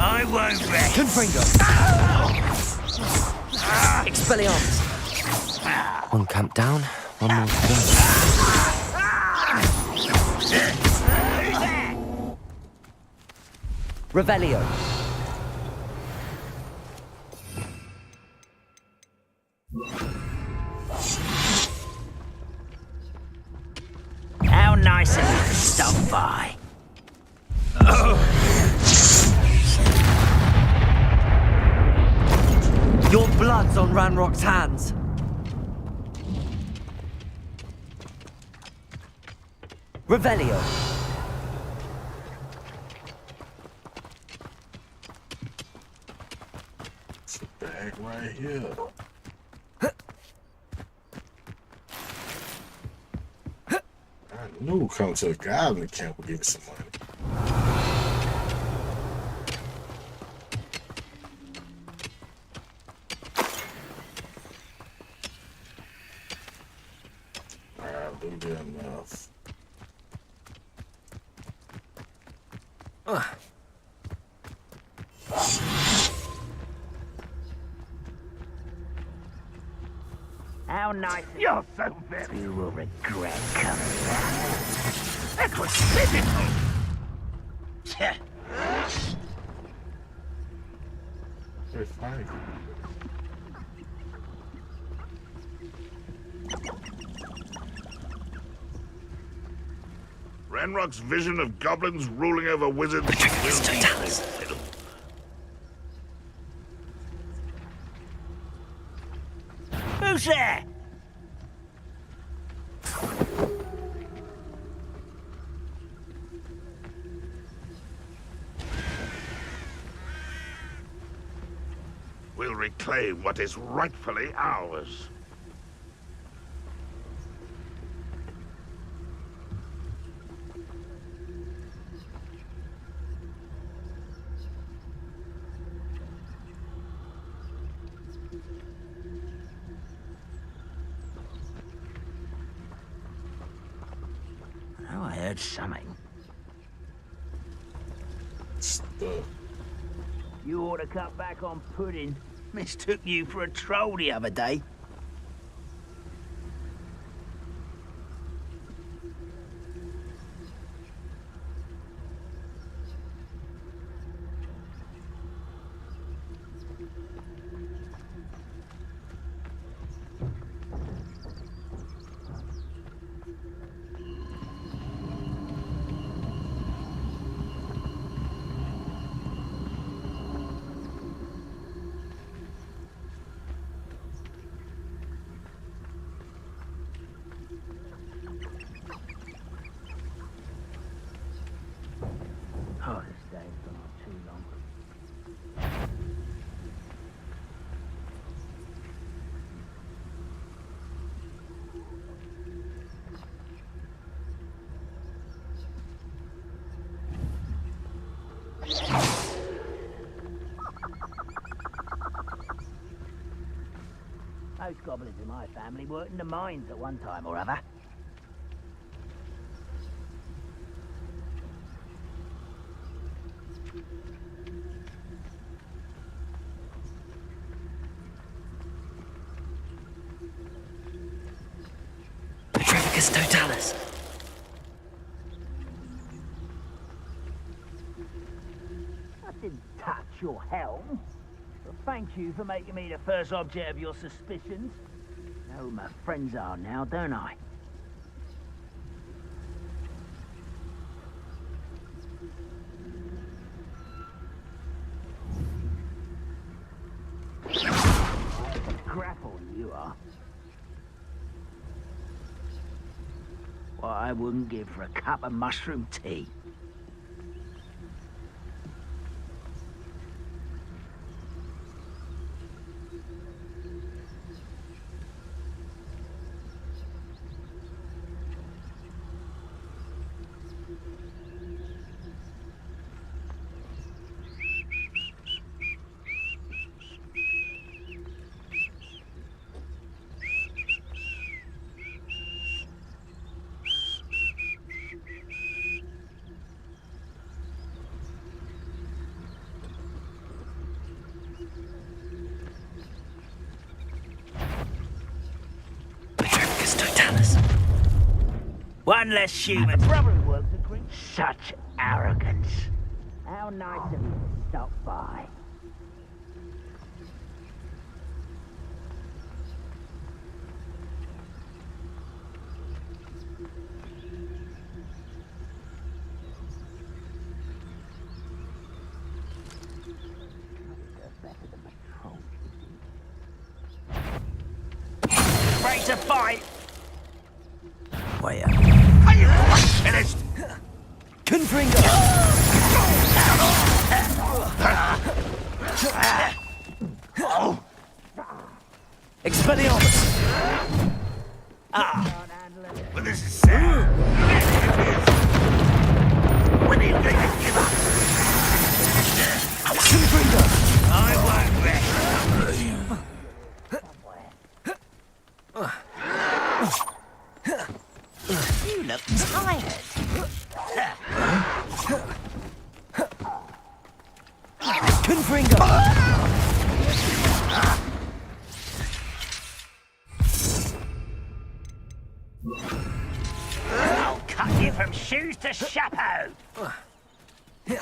I won't rest. Confringo! Expelliarmus! One camp down, one more to go. Revelio! How nice of you to stop by. Your blood's on Ranrock's hands. Revelio. It's a bag right here. I knew coming to a goblin camp would give me some money. Alright, do good enough. How nice. You're so very. You will regret coming back. That was cynical. Very funny. Ranrock's vision of goblins ruling over wizards will be fulfilled. Who's there? We'll reclaim what is rightfully ours. Oh, I heard something. You ought to cut back on pudding. Mistook you for a troll the other day. Oh, this day's gone on too long. Most goblins in my family worked in the mines at one time or other. Petrificus totalis. I didn't touch your helm. But thank you for making me the first object of your suspicions. Now who my friends are now, don't I? Grapple, you are. What I wouldn't give for a cup of mushroom tea. One less human. Brother who works at Green. Such arrogance. How nice of you to stop by. Ready to fight. Where? Are you finished? Confringo! Expelliarmus! Well, this is sad. When are you going to give up? Confringo! I won't rest. You look tired. Confringo! I'll cut you from shoes to chapeau. No!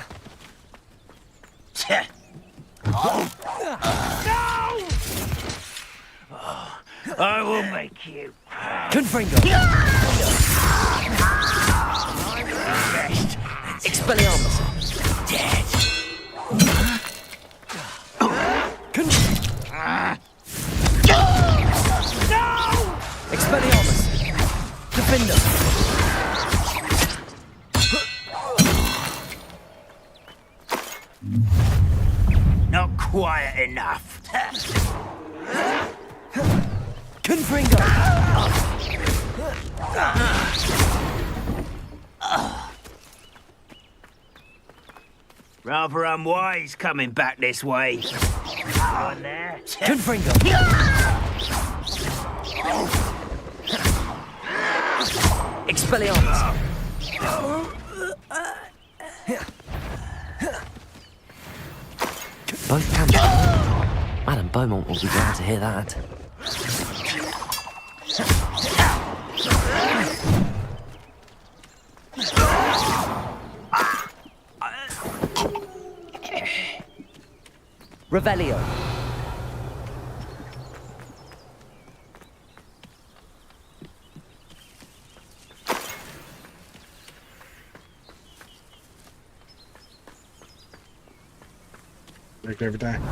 I will make you. Confringo! Rest. Expelliarmus! Dead. No! Expelliarmus! Defender! Not quiet enough. Confringo! Rather unwise coming back this way. On there. Confringo! Expelliarmus! Both camps. Madame Beaumont will be glad to hear that. Revelio. Like everything.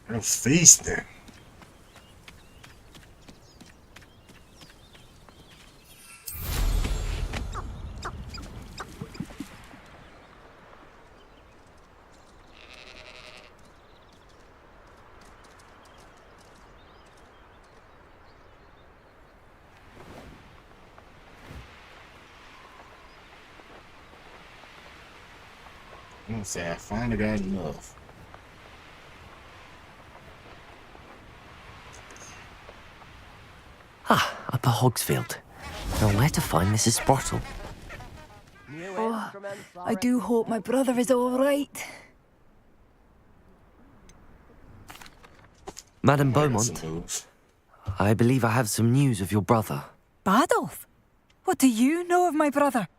I'm feasting. I'm gonna say I finally got enough. Ah, Upper Hogsfield. Now where to find Mrs. Sprottle? Oh, I do hope my brother is all right. Madame Beaumont, I believe I have some news of your brother. Badolf? What do you know of my brother?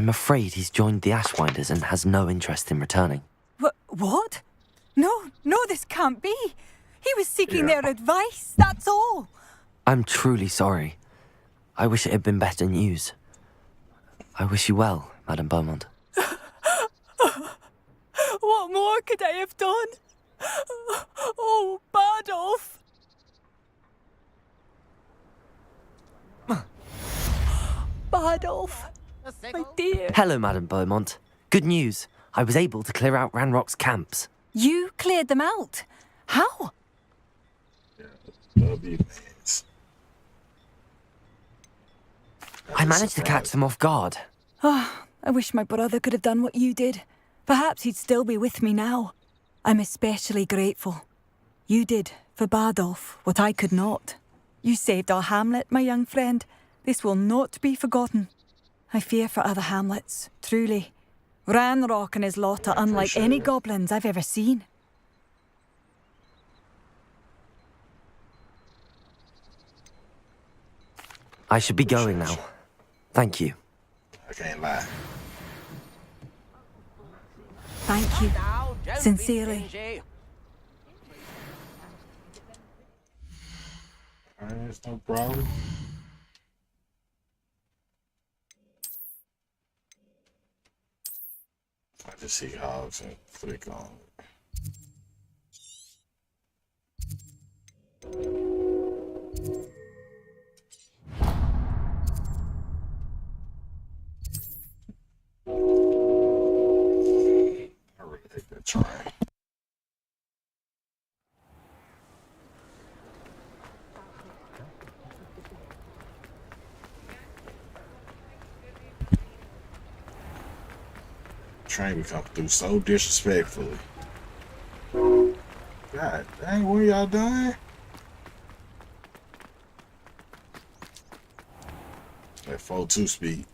I'm afraid he's joined the Ashwinders and has no interest in returning. What? No, this can't be. He was seeking their advice, that's all. I'm truly sorry. I wish it had been better news. I wish you well, Madame Beaumont. What more could I have done? Oh, Bardolph! Bardolph, my dear. Hello, Madame Beaumont. Good news. I was able to clear out Ranrock's camps. You cleared them out? How? I managed to catch them off guard. Oh, I wish my brother could have done what you did. Perhaps he'd still be with me now. I'm especially grateful. You did, for Bardolph, what I could not. You saved our hamlet, my young friend. This will not be forgotten. I fear for other hamlets, truly. Ranrock and his lot are unlike any goblins I've ever seen. I should be going now. Thank you. I can't lie. Thank you. Sincerely. There's no problem. I just see hogs and click on it. I really hate that train. Train be coming through so disrespectfully. God dang, what y'all doing? At 4.2 speed.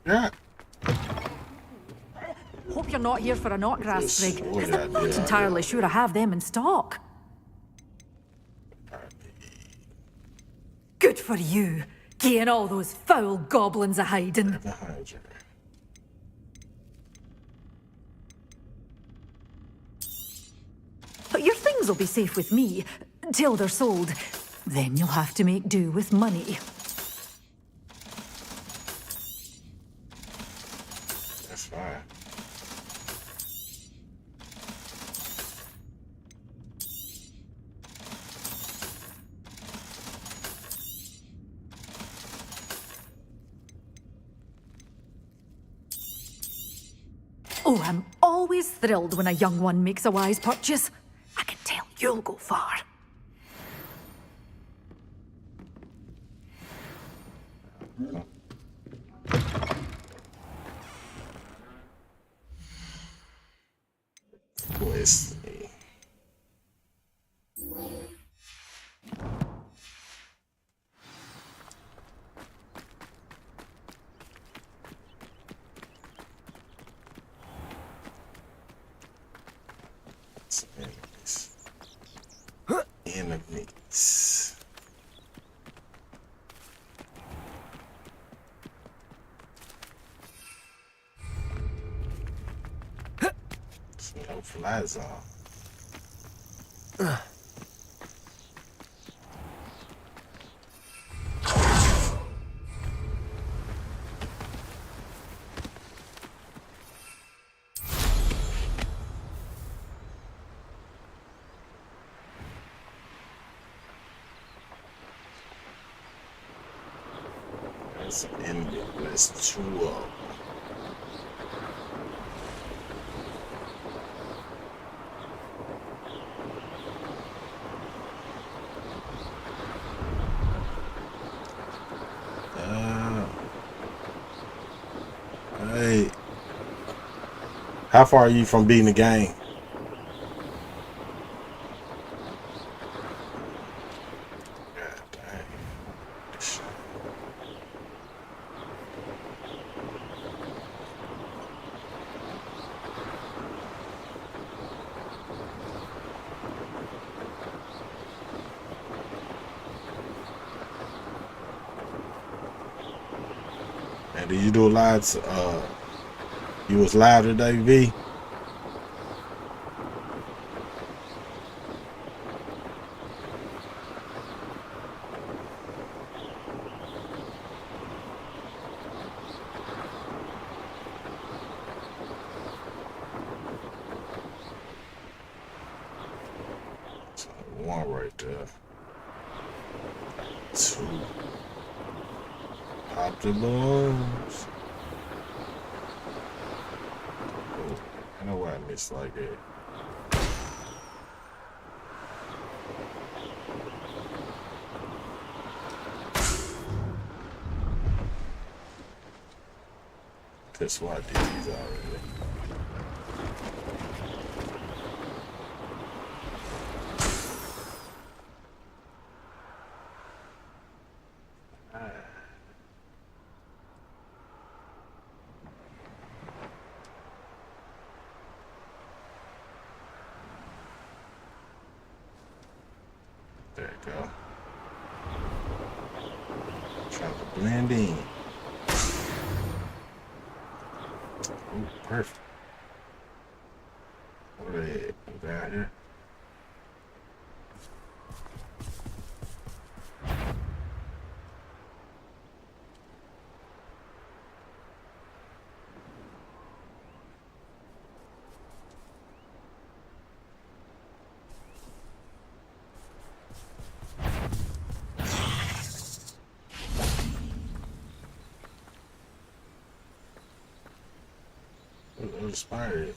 Yeah. Hope you're not here for a knotgrass sprig, What because I'm not entirely sure I have them in stock. Good for you, getting all those foul goblins a hiding. But your things will be safe with me, till they're sold. Then you'll have to make do with money. That's fine. Oh, I'm always thrilled when a young one makes a wise purchase. I can tell you'll go far. Let's see. Enemies. No fly zone. Let's end it. Let's tour. Hey, how far are you from beating the game? And did you do a live? You was live today, V? One right there. Two. Pop the balloons. Oh, I know why I missed like that. That's why I did these already. There you go. Trying to blend in. Oh, perfect. What are they down here? Inspired.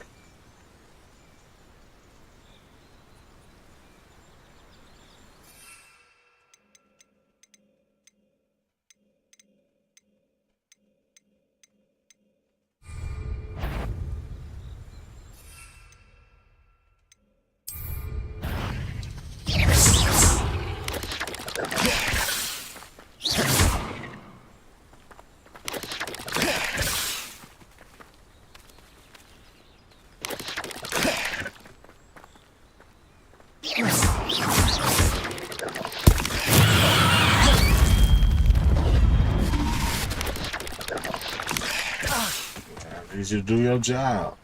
I need you to do your job.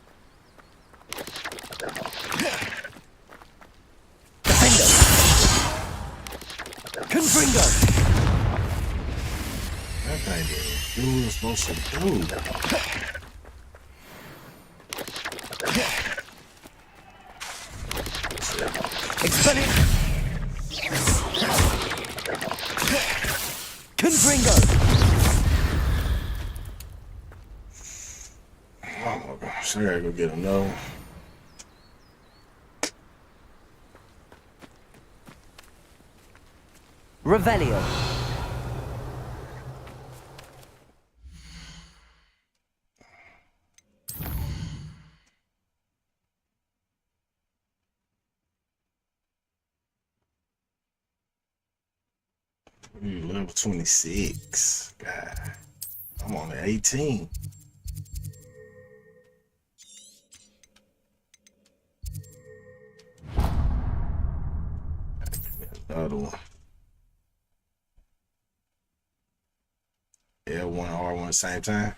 Confringo! That thing didn't do what it's supposed to do. Expel it! Confringo! Oh my gosh, I gotta go get another one. Revelio. Level 26. God, I'm only 18. Another one. L1 R1 same time.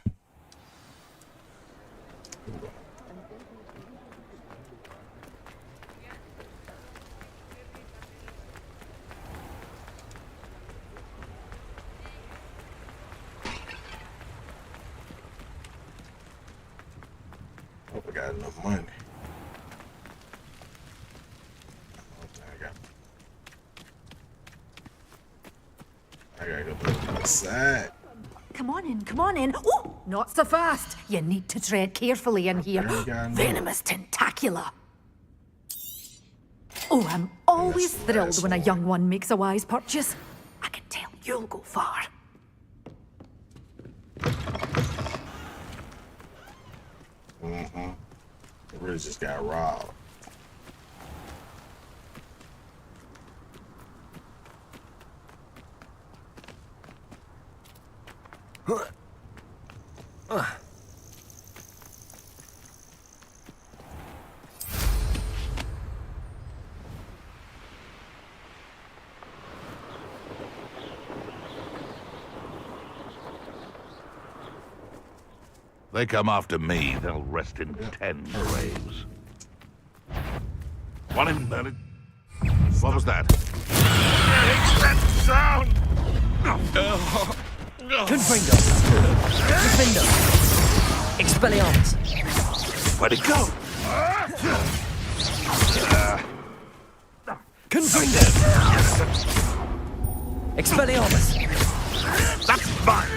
Hope I got enough money. I gotta go to the side. Come on in. Oh, not so fast. You need to tread carefully in here. Venomous tentacula. Oh, I'm always thrilled when a young one makes a wise purchase. I can tell you'll go far. Mm-hmm. They really just got robbed. They come after me, they'll rest in 10 graves. One in Berlin. What was that? That sound! Confringo. Defendo. Expelliarmus. Where'd it go? Confringo. Expelliarmus. That's mine!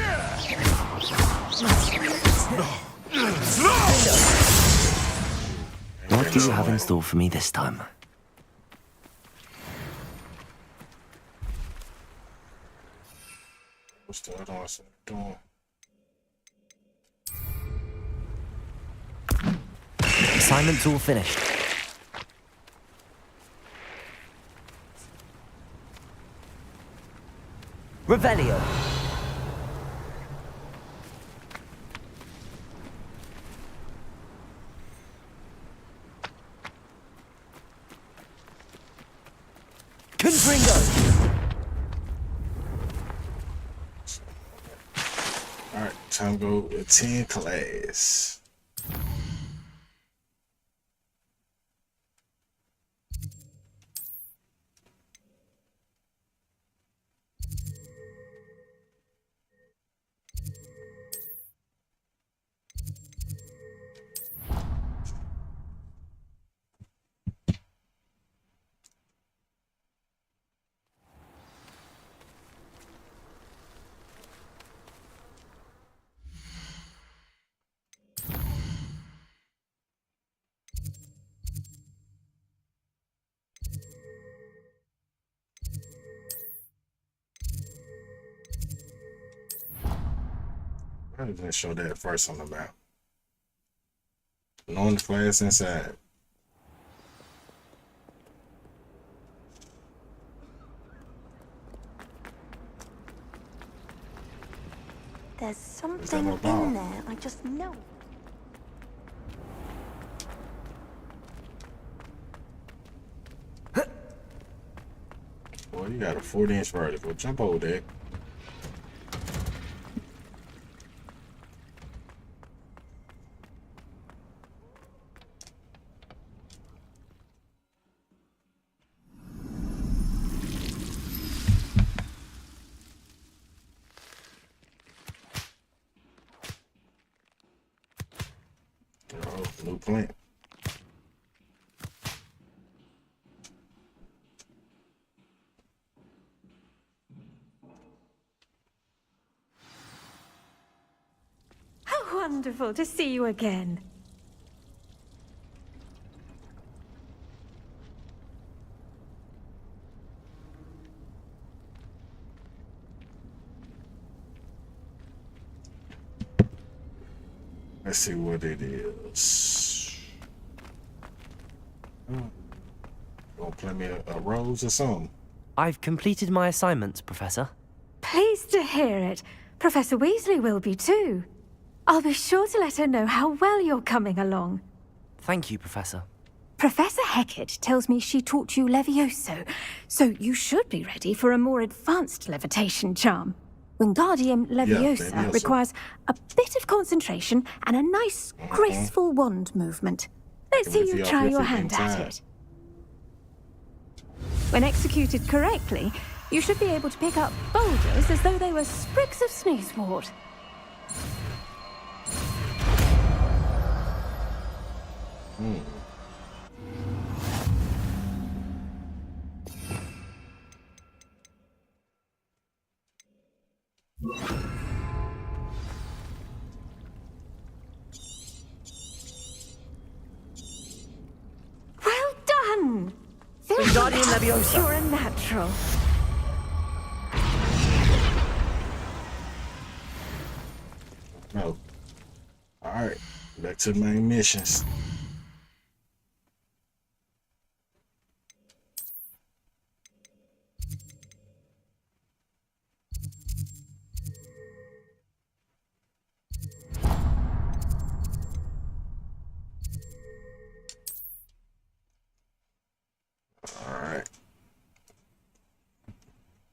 What do you have in store for me this time? What's the other one doing? Assignment's all finished. Revelio. Confringo. Alright, time to go attend class. I didn't show that first on the map. Knowing the class inside. There's something in there, I just know. Boy, you got a 40-inch vertical. Jump over there. New plant. How wonderful to see you again. Let's see what it is. Gonna play me a rose or something? I've completed my assignments, Professor. Pleased to hear it. Professor Weasley will be too. I'll be sure to let her know how well you're coming along. Thank you, Professor. Professor Hecat tells me she taught you Levioso, so you should be ready for a more advanced levitation charm. Wingardium Leviosa Leviosa requires a bit of concentration and a nice, graceful wand movement. Let's see you try your hand at it. When executed correctly, you should be able to pick up boulders as though they were sprigs of sneezewort. Well done! Wingardium Leviosa. You're a natural. No. Alright, back to the main missions. Alright.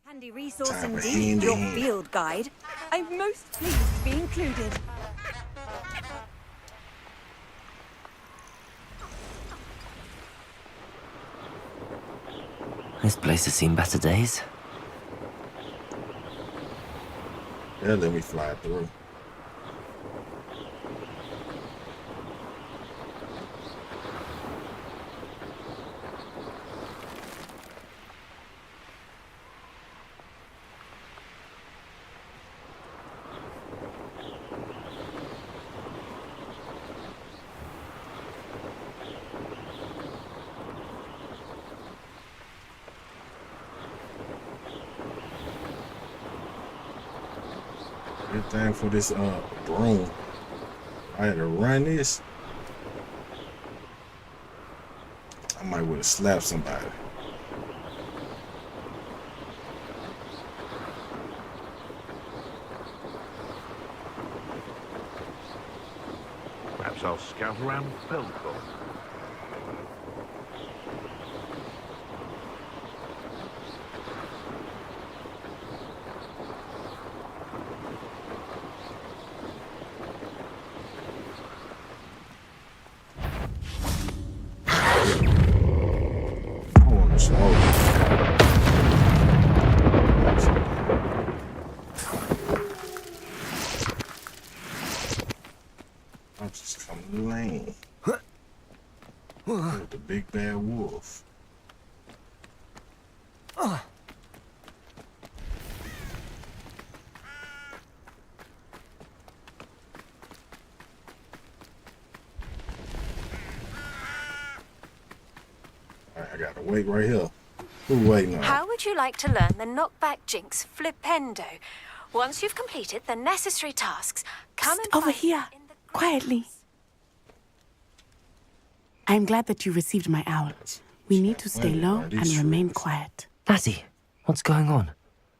Handy resource Time for indeed, your handy. field guide. I'm most pleased to be included. This place has seen better days. Yeah, let me fly through. Good thing for this broom. I had to run this. I might would have slapped somebody. Perhaps I'll scout around Pelcor. I'm just coming lane. With the big bad wolf. I gotta wait right here. Who waiting on? How would you like to learn the knockback jinx flipendo? Once you've completed the necessary tasks, come and Over find here, me in the quietly. I'm glad that you received my owl. We need to stay low and remain quiet. Natty, what's going on?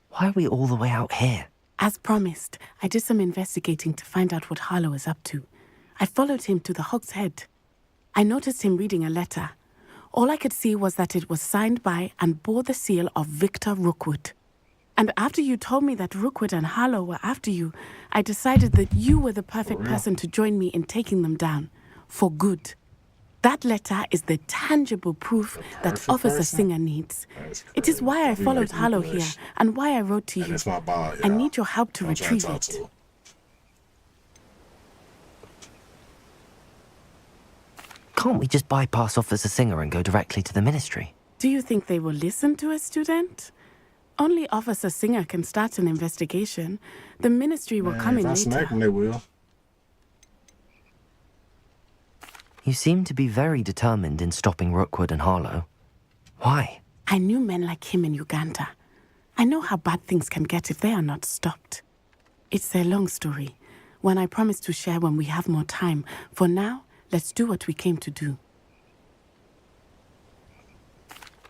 Why are we all the way out here? As promised, I did some investigating to find out what Harlow is up to. I followed him to the Hog's Head. I noticed him reading a letter. All I could see was that it was signed by and bore the seal of Victor Rookwood. And after you told me that Rookwood and Harlow were after you, I decided that you were the perfect person to join me in taking them down. For good. That letter is the tangible proof that Officer Singer needs. It is why I followed Harlow here and why I wrote to you. I need your help to retrieve it. Can't we just bypass Officer Singer and go directly to the ministry? Do you think they will listen to a student? Only Officer Singer can start an investigation. The ministry will come in later. If I smack them, they will. You seem to be very determined in stopping Rookwood and Harlow. Why? I knew men like him in Uganda. I know how bad things can get if they are not stopped. It's a long story, one I promise to share when we have more time. For now, let's do what we came to do.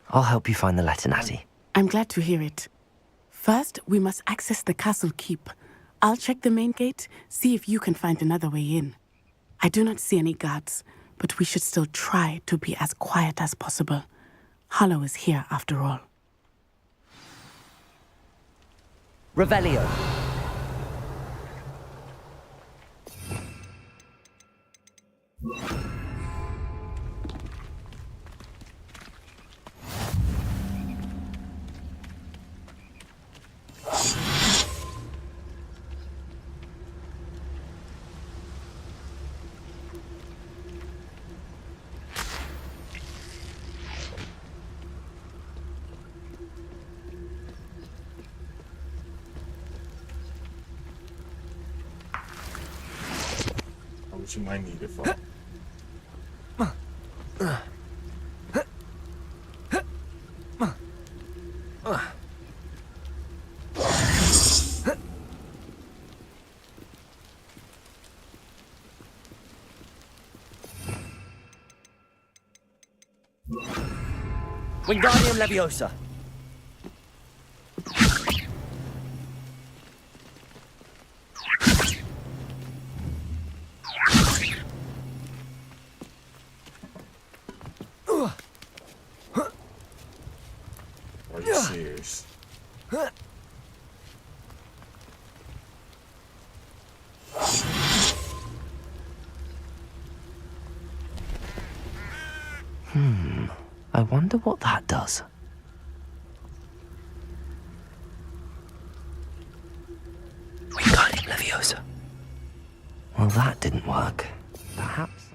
I'll help you find the letter, Natty. I'm glad to hear it. First, we must access the castle keep. I'll check the main gate, see if you can find another way in. I do not see any guards, but we should still try to be as quiet as possible. Harlow is here after all. Revelio. What you might need it for. Wingardium Leviosa. Are you serious? I wonder what that does. Leviosa. Well, that didn't work. Perhaps.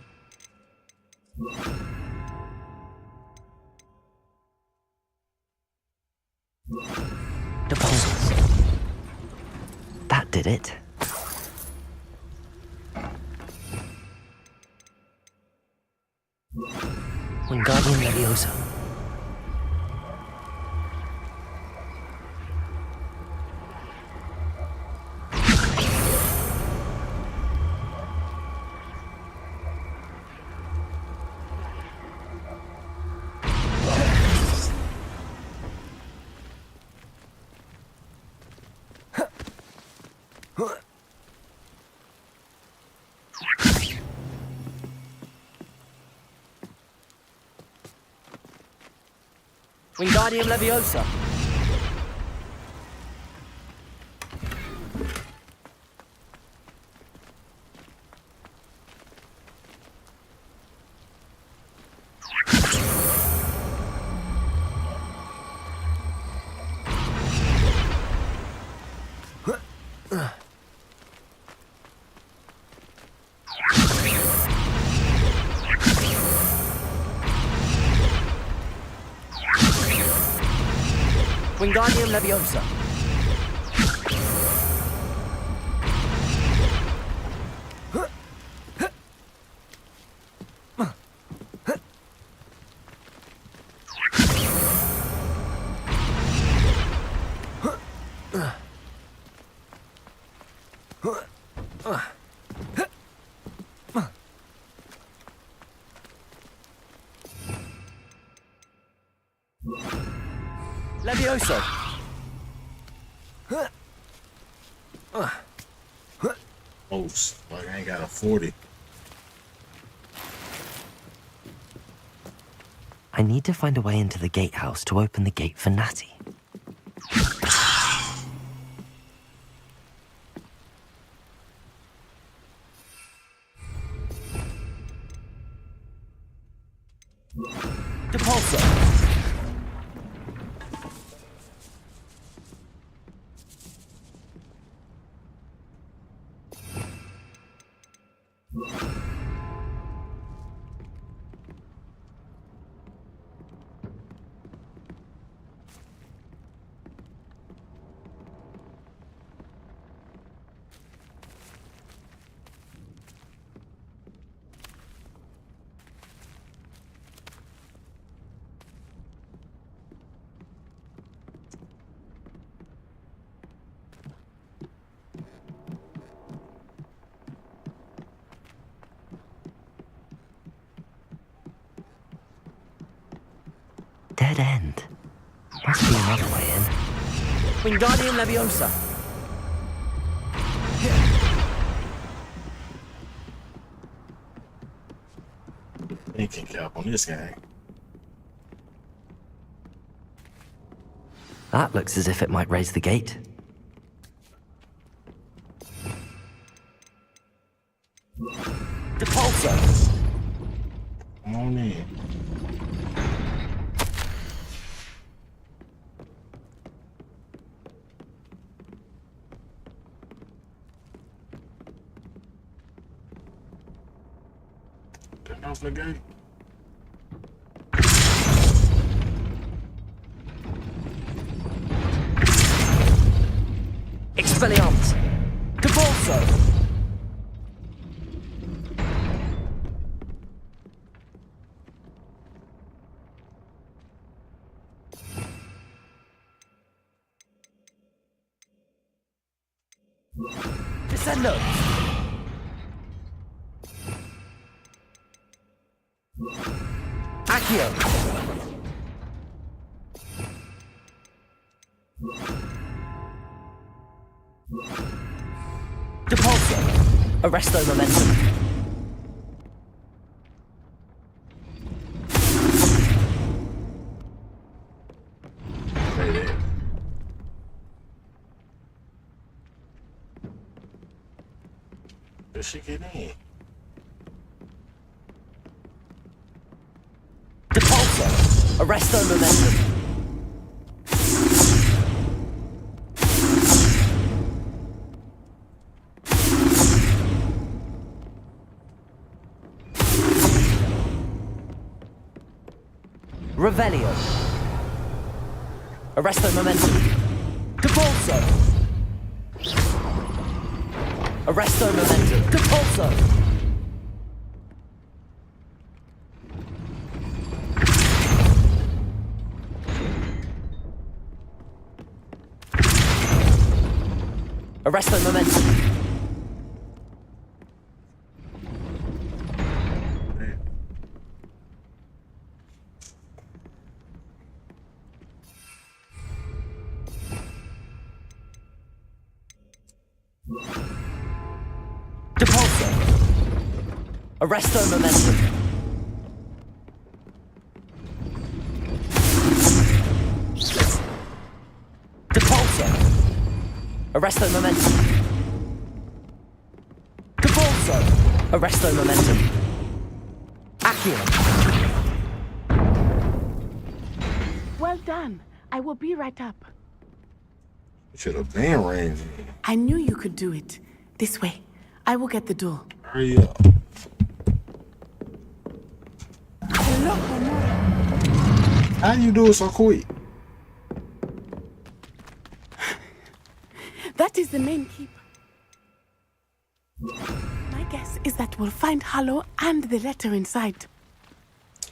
Deposits. That did it. Wingardium Leviosa. Wingardium Leviosa. Wingardium Leviosa. Leviosa. Oh, like I ain't got a 40. I need to find a way into the gatehouse to open the gate for Natty. Depulso. Dead end. Must be another way in. Wingardium Leviosa. Thinking cap on this guy. That looks as if it might raise the gate. Depulso. Come on in. Turn off the gate. Expelliarmus. Depulso. Descendo. Accio. Depulso. Arresto momentum. Stay there. Where she get in? Depulso. Arresto momentum. Revelio. Arresto momentum. Depulso. Arresto momentum. Depulso. Arresto momentum. Depulso. Arresto momentum. Depulso. Arresto momentum. Depulso. Arresto momentum. Accio. Well done. I will be right up. Should have been ranging. I knew you could do it. This way. I will get the door. Hurry up. How you do it so quick? That is the main keep. My guess is that we'll find Harlow and the letter inside.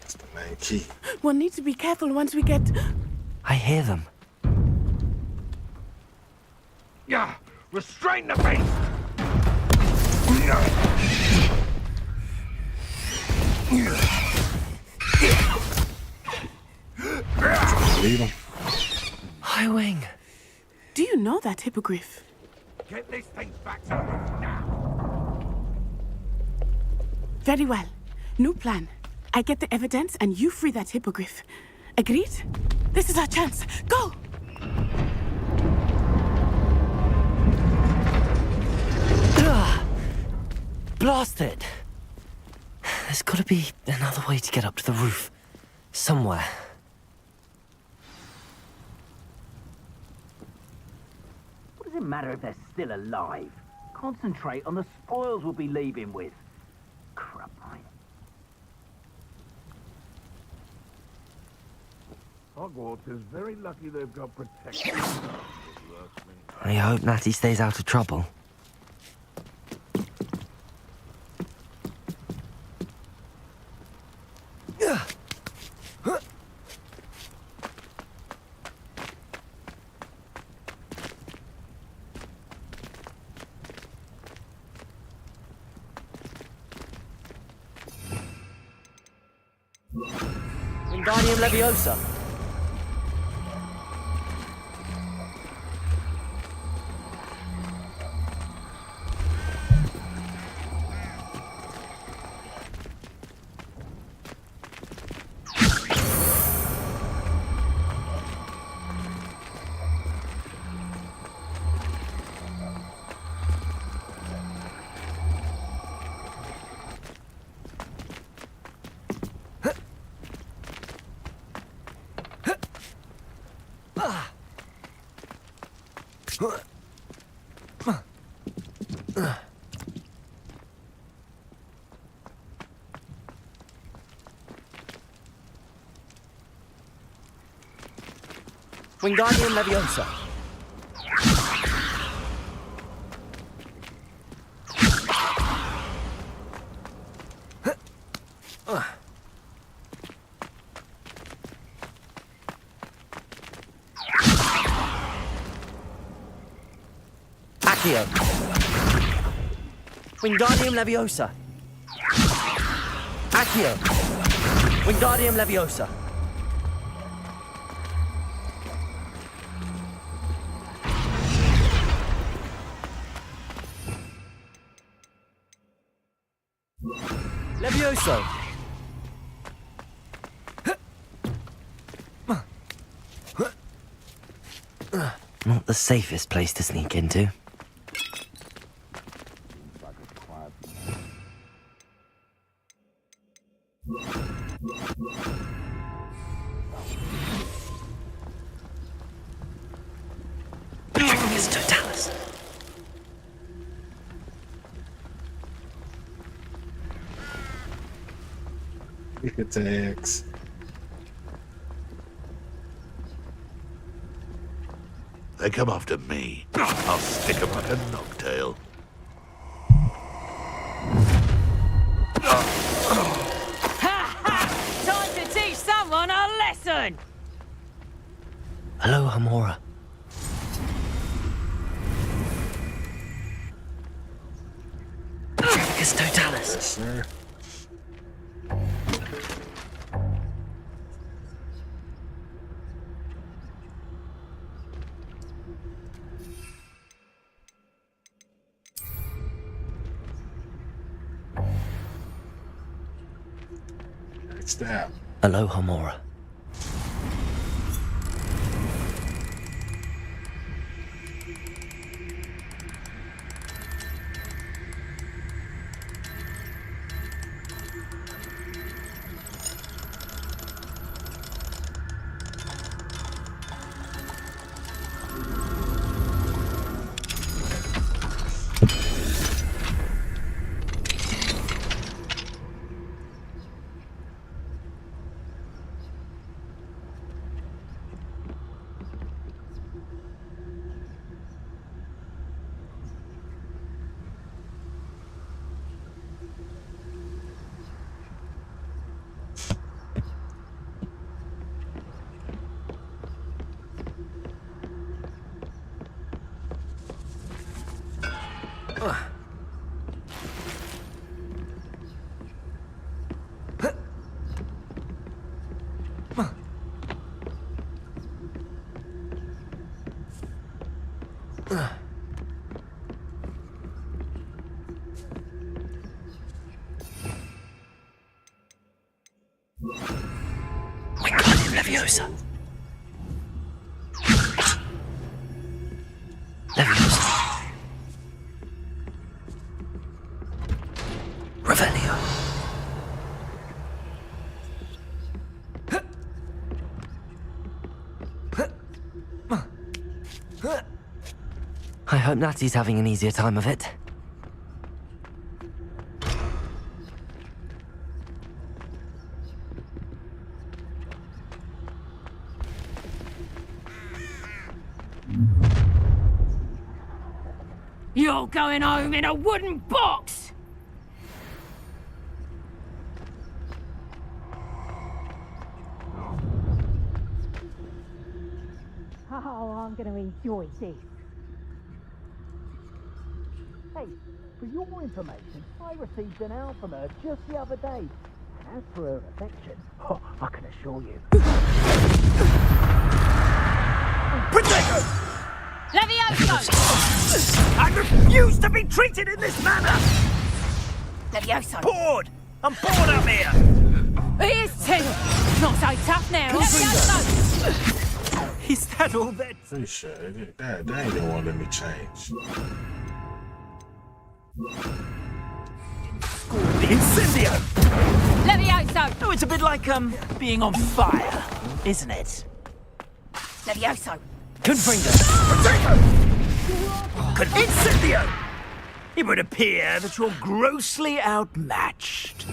That's the main key. We'll need to be careful once we get... I hear them. Yeah, restrain the beast! Leave him. High Wing. Do you know that hippogriff? Get this thing back to the roof now! Very well. New plan. I get the evidence and you free that hippogriff. Agreed? This is our chance. Go! Blast it! There's gotta be another way to get up to the roof. Somewhere. What does it matter if they're still alive? Concentrate on the spoils we'll be leaving with. Crap, mate. Hogwarts is very lucky they've got protection. I hope Natty stays out of trouble. Wingardium Leviosa. Wingardium Leviosa. Accio. Wingardium Leviosa. Accio. Wingardium Leviosa. Levioso. Not the safest place to sneak into. It's Totalis. Quick attacks. they come after me, I'll stick 'em like a knocktail. Time to teach someone a lesson! Hello, Hamora. Tricus totalis. Yes, sir. Stab. Hello, Hamora. Wingardium Leviosa. Leviosa. Revelio. I hope Natty's having an easier time of it. You're going home in a wooden box! Oh, I'm going to enjoy this. Hey, for your information, I received an owl from her just the other day. As for her affection, oh, I can assure you. Potato! Levioso! I refuse to be treated in this manner! Levioso! Bored! I'm bored up here! Here's two! Not so tough now! Levioso! Is that all that? Pretty sure that ain't gonna want to let me change. The incendio! Levioso! Oh, it's a bit like, being on fire, isn't it? Levioso! Confringo! Potato! Incendio! It would appear that you're grossly outmatched.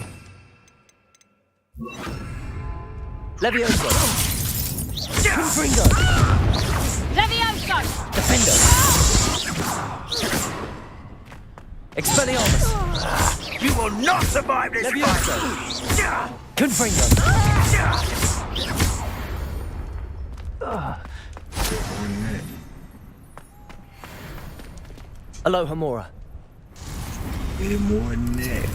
Levioso! Confringo! Levioso! Defendo! Expelliarmus! You will not survive this Levioso! Confringo! Hello, Hamora. Get more than that.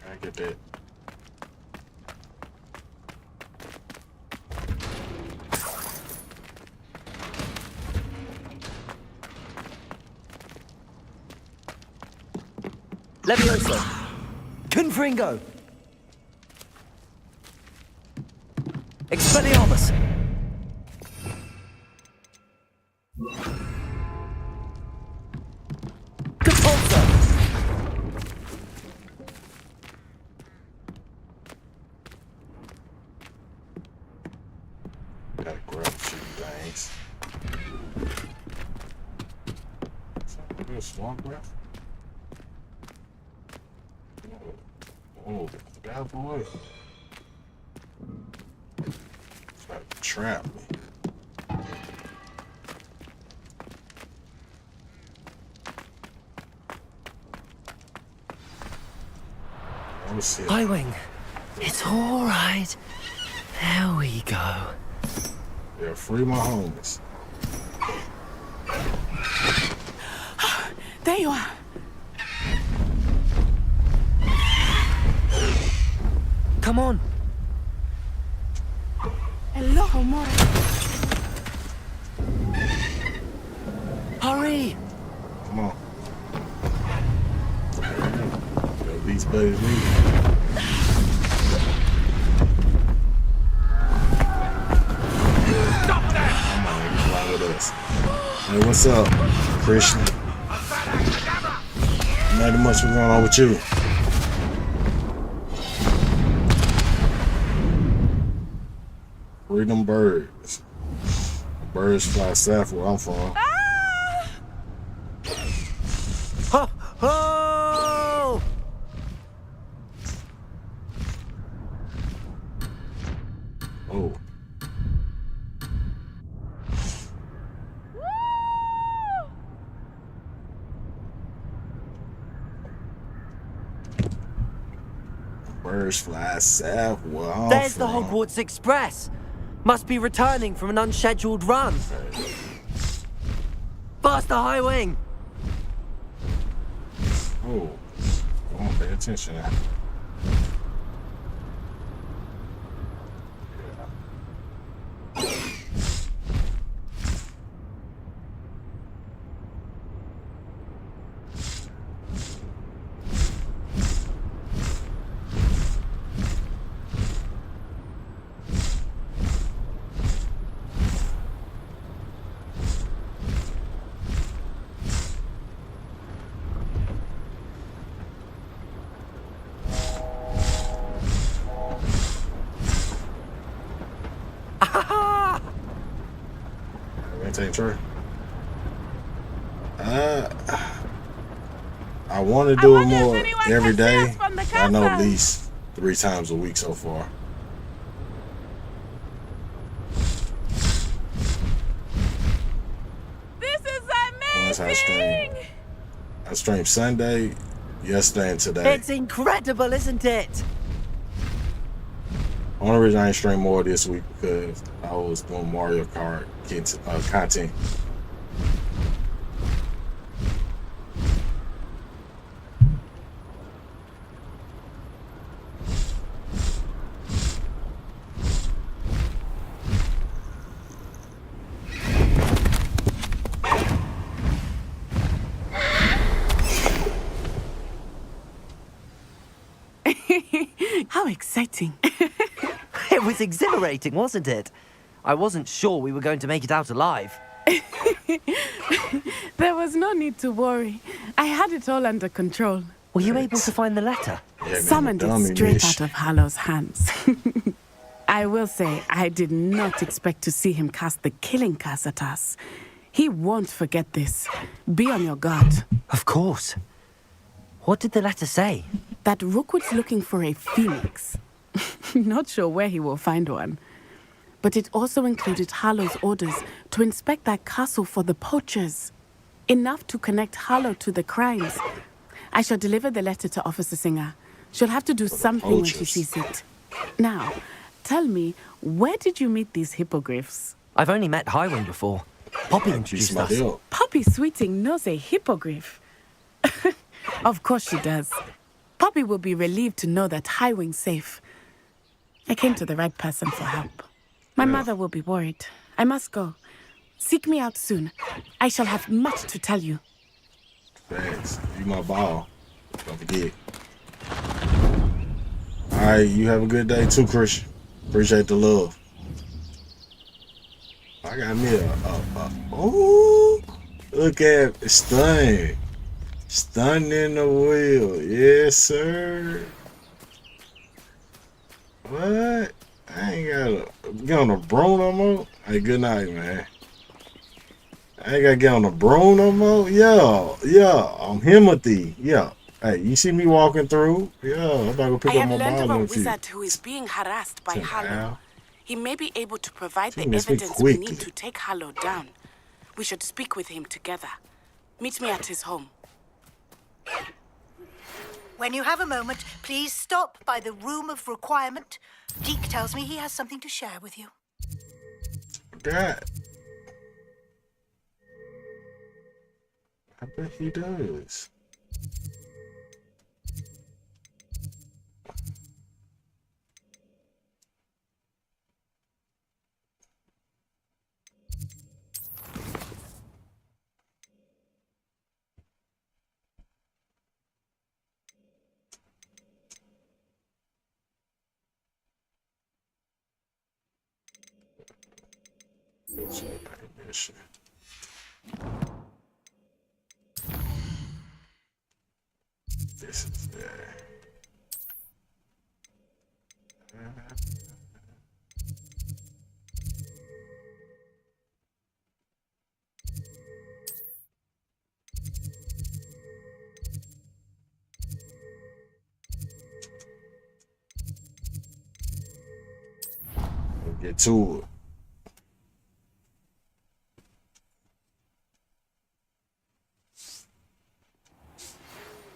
I get that. Levioso! Confringo! Expelliarmus! Capulso! Swamp breath? Oh, bad boy. Trying to trap me. Highwing, it's all right. There we go. Yeah, free my homies. There you are. Come on. Hello, Homura. Hurry. Come on. Yo, these buddies leave. Come on, you fly with us. Hey, what's up, Christian? Nothing much going on with you. Free them birds. Birds fly south where I'm from. Ho! Ho! Oh. Birds fly south where I'm There's from. the Hogwarts Express. Must be returning from an unscheduled run. Faster, Highwing! Oh, come on, pay attention now. Maintain true. I want to do it more every day. I know at least 3 times a week so far. This is Once amazing! I streamed Sunday, yesterday, and today. It's incredible, isn't it? Only reason I ain't streamed more this week because I was doing Mario Kart content. How exciting. It was exhilarating, wasn't it? I wasn't sure we were going to make it out alive. There was no need to worry. I had it all under control. Were you able to find the letter? Yeah, Summoned it straight out of Hallow's hands. I will say, I did not expect to see him cast the killing curse at us. He won't forget this. Be on your guard. Of course. What did the letter say? That Rookwood's looking for a phoenix. Not sure where he will find one. But it also included Hallow's orders to inspect that castle for the poachers. Enough to connect Hallow to the crimes. I shall deliver the letter to Officer Singer. She'll have to do something when she sees it. Now, tell me, where did you meet these hippogriffs? I've only met Highwing before. Poppy introduced us. Poppy Sweeting knows a hippogriff. Of course she does. Poppy will be relieved to know that Highwing's safe. I came to the right person for help. My mother will be worried. I must go. Seek me out soon. I shall have much to tell you. Thanks. You my ball. Don't forget. Alright, you have a good day too, Christian. Appreciate the love. I got me oh, look at it. Stun. Stun in the wheel. Yes, sir. What? I ain't gotta get on the broom no more. Hey, good night, man. I ain't gotta get on the broom no more. Yeah, I'm Himothy. Yeah. Hey, you see me walking through? Yeah, I'm about to go pick I up have my learned of bottle a in a few. wizard who is being harassed by Harlow. He may be able to provide She the missed me evidence we quickly. need to take Harlow down. We should speak with him together. Meet me at his home. When you have a moment, please stop by the Room of Requirement. Deke tells me he has something to share with you. God. I bet he does. This is there. We'll get to it.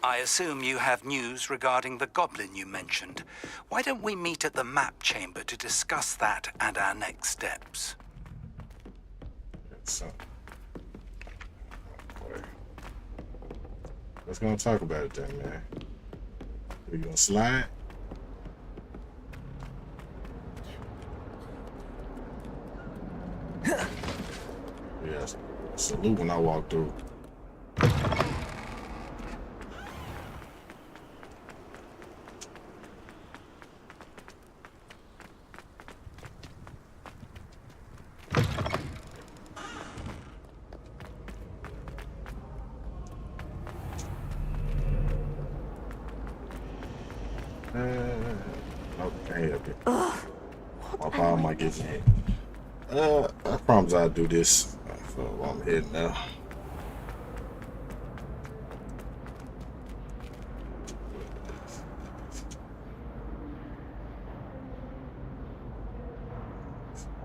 I assume you have news regarding the goblin you mentioned. Why don't we meet at the map chamber to discuss that and our next steps? So, let's go talk about it then, man. We gonna slide? Yes. Salute when I walk through. Okay, okay. My power might get in. I promise I'll do this while I'm heading now.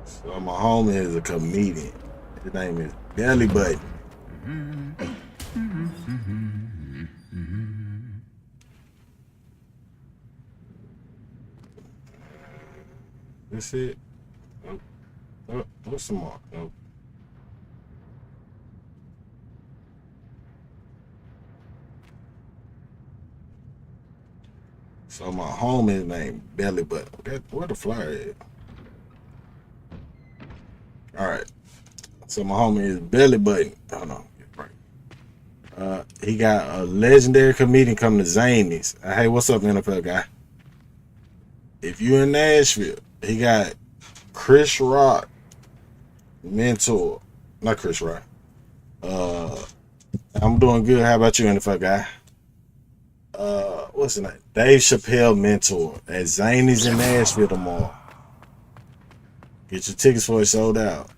So my homie is a comedian. His name is Belly Button. That's it. Oh, what's some more? Nope. So my homie named Belly Button. Where the flyer is? Alright. So my homie is Belly Button. Oh no. He got a legendary comedian coming to Zany's. Hey, what's up, NFL guy? If you in Nashville, he got Chris Rock, mentor. Not Chris Rock. I'm doing good. How about you, NFL guy? What's his name? Dave Chappelle, mentor at Zany's in Nashville tomorrow. Get your tickets for it sold out.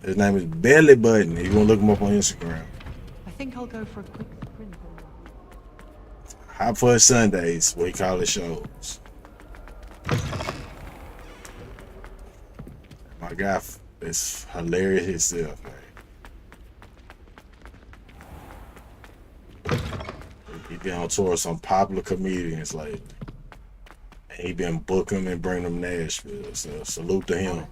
His name is Belly Button. If you want to look him up on Instagram. I think I'll go for a quick sprint. Hot for Sundays, we call it shows. My guy is hilarious himself, man. He been on tour with some popular comedians lately. And he been booking and bringing them to Nashville. So salute to him.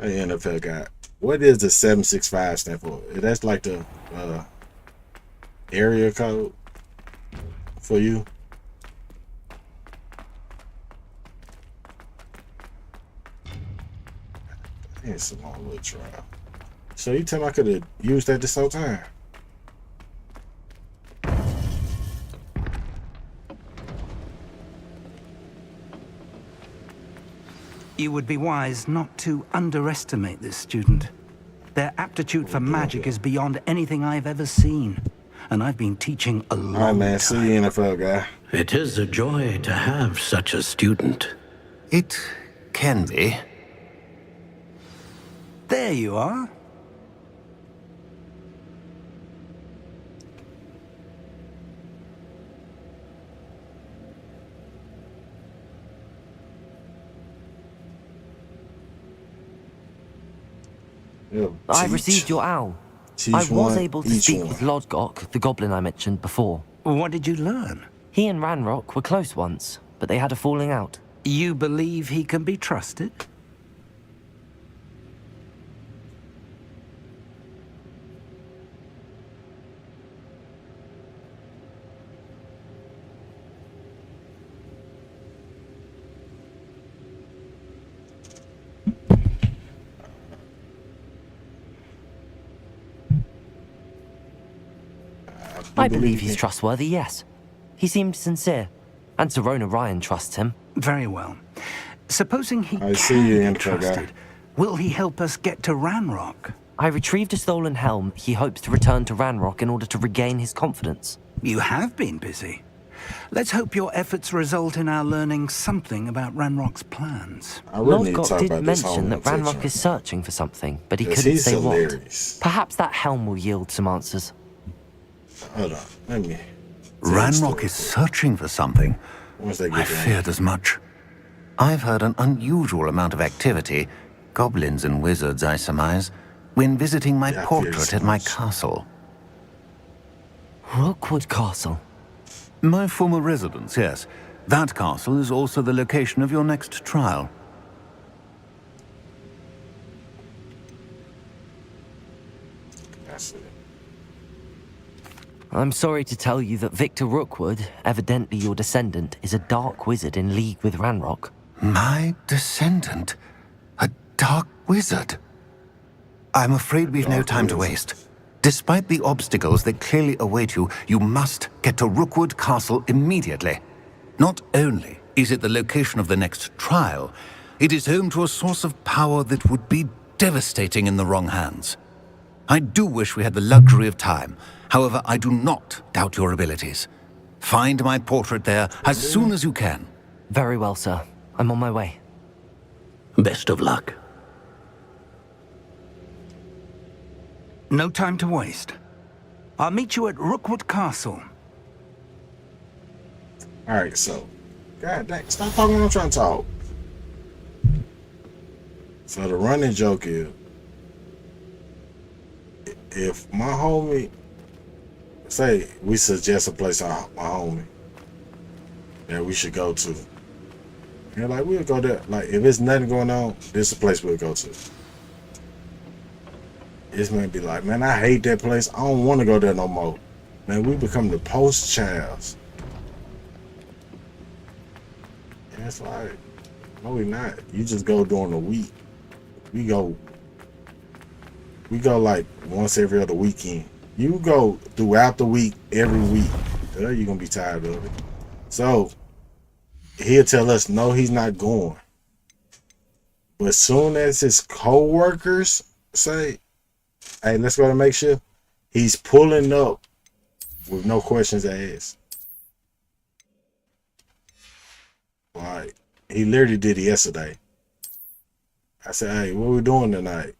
Hey, NFL guy, what does the 765 stand for? That's like the area code for you? It's a long little trial. So you tell me I could have used that this whole time? You would be wise not to underestimate this student. Their aptitude for magic is beyond anything I've ever seen. And I've been teaching a long All right, man. time. See you, NFL guy. It is a joy to have such a student. It can be. There you are. I received your owl. I was able to speak with Lodgok, the goblin I mentioned before. What did you learn? He and Ranrock were close once, but they had a falling out. You believe he can be trusted? I believe he's trustworthy, yes. He seemed sincere, and Serona Ryan trusts him. Very well. Supposing he I can see you, be intro guy. trusted, will he help us get to Ranrock? I retrieved a stolen helm he hopes to return to Ranrock in order to regain his confidence. You have been busy. Let's hope your efforts result in our learning something about Ranrock's plans. Lodgok did mention that Ranrock is searching for something, but he couldn't say what. Perhaps that helm will yield some answers. Hold on, let me. Ranrock is searching for something. I feared as much. I've heard an unusual amount of activity, goblins and wizards, I surmise, when visiting my portrait at my castle. Rookwood Castle? My former residence, yes. That castle is also the location of your next trial. That's it. I'm sorry to tell you that Victor Rookwood, evidently your descendant, is a dark wizard in league with Ranrock. My descendant? A dark wizard? I'm afraid we've no time to waste. Despite the obstacles that clearly await you, you must get to Rookwood Castle immediately. Not only is it the location of the next trial, it is home to a source of power that would be devastating in the wrong hands. I do wish we had the luxury of time. However, I do not doubt your abilities. Find my portrait there as soon as you can. Very well, sir. I'm on my way. Best of luck. No time to waste. I'll meet you at Rookwood Castle. Alright, so. God dang, stop talking when I'm trying to talk. So the running joke is, if my homie, say we suggest a place on my homie that we should go to. And like, we'll go there. Like, if there's nothing going on, this is a place we'll go to. This man be like, man, I hate that place. I don't want to go there no more. Man, we become the post childs. And it's like, no, we not. You just go during the week. We go like once every other weekend. You go throughout the week, every week. You're gonna be tired of it. So he'll tell us, no, he's not going. But soon as his co-workers say, hey, let's go to makeshift, he's pulling up with no questions asked. Like, he literally did it yesterday. I said, hey, what we doing tonight?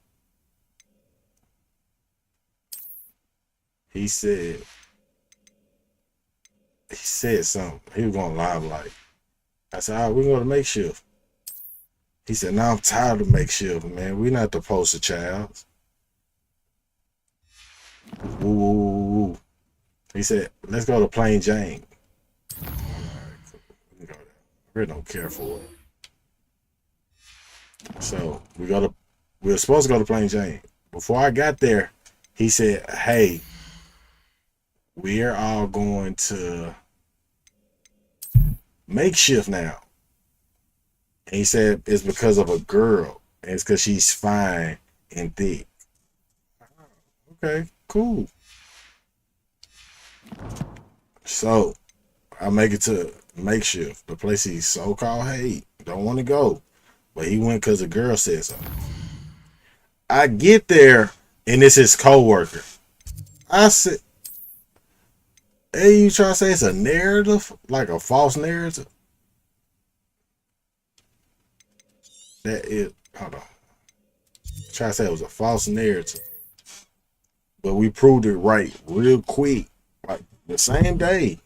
He said something. He was going live like. I said, all right, we're going to makeshift. He said, no, I'm tired of makeshift, man. We're not the poster child. Woo, woo, woo, woo. He said, let's go to Plain Jane. All right, cool. We can go there. I really don't care for it. So we were supposed to go to Plain Jane. Before I got there, he said, hey, we're all going to makeshift now. And he said it's because of a girl. And it's because she's fine and thick. Okay, cool. So I make it to makeshift, the place he so-called hate. Don't want to go. But he went because the girl said so. I get there, and it's his co-worker. I said, hey, you try to say it's a narrative? Like a false narrative? That is, hold on. Try to say it was a false narrative. But we proved it right real quick. Like the same day.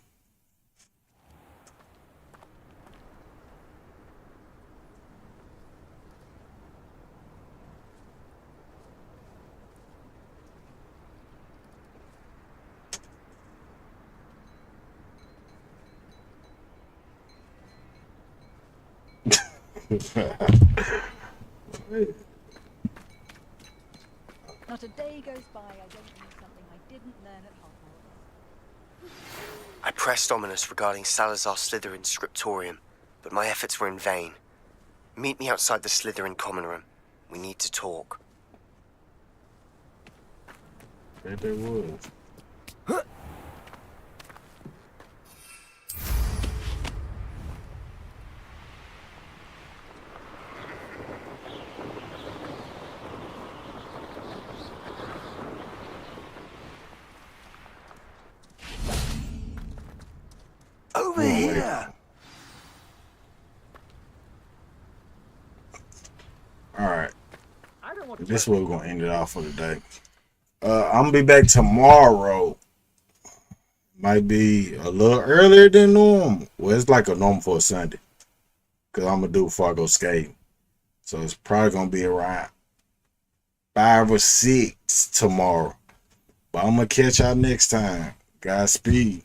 Not a day goes by I don't learn something I didn't learn at Hogwarts. I pressed Ominous regarding Salazar Slytherin's scriptorium, but my efforts were in vain. Meet me outside the Slytherin common room. We need to talk. Bet there was. Over here! Alright. This is where we're gonna end it off for today. I'm gonna be back tomorrow. Might be a little earlier than normal. Well, it's like a normal for a Sunday. Cause I'm gonna do before I go skating. So it's probably gonna be around 5 or 6 tomorrow. But I'm gonna catch y'all next time. Godspeed.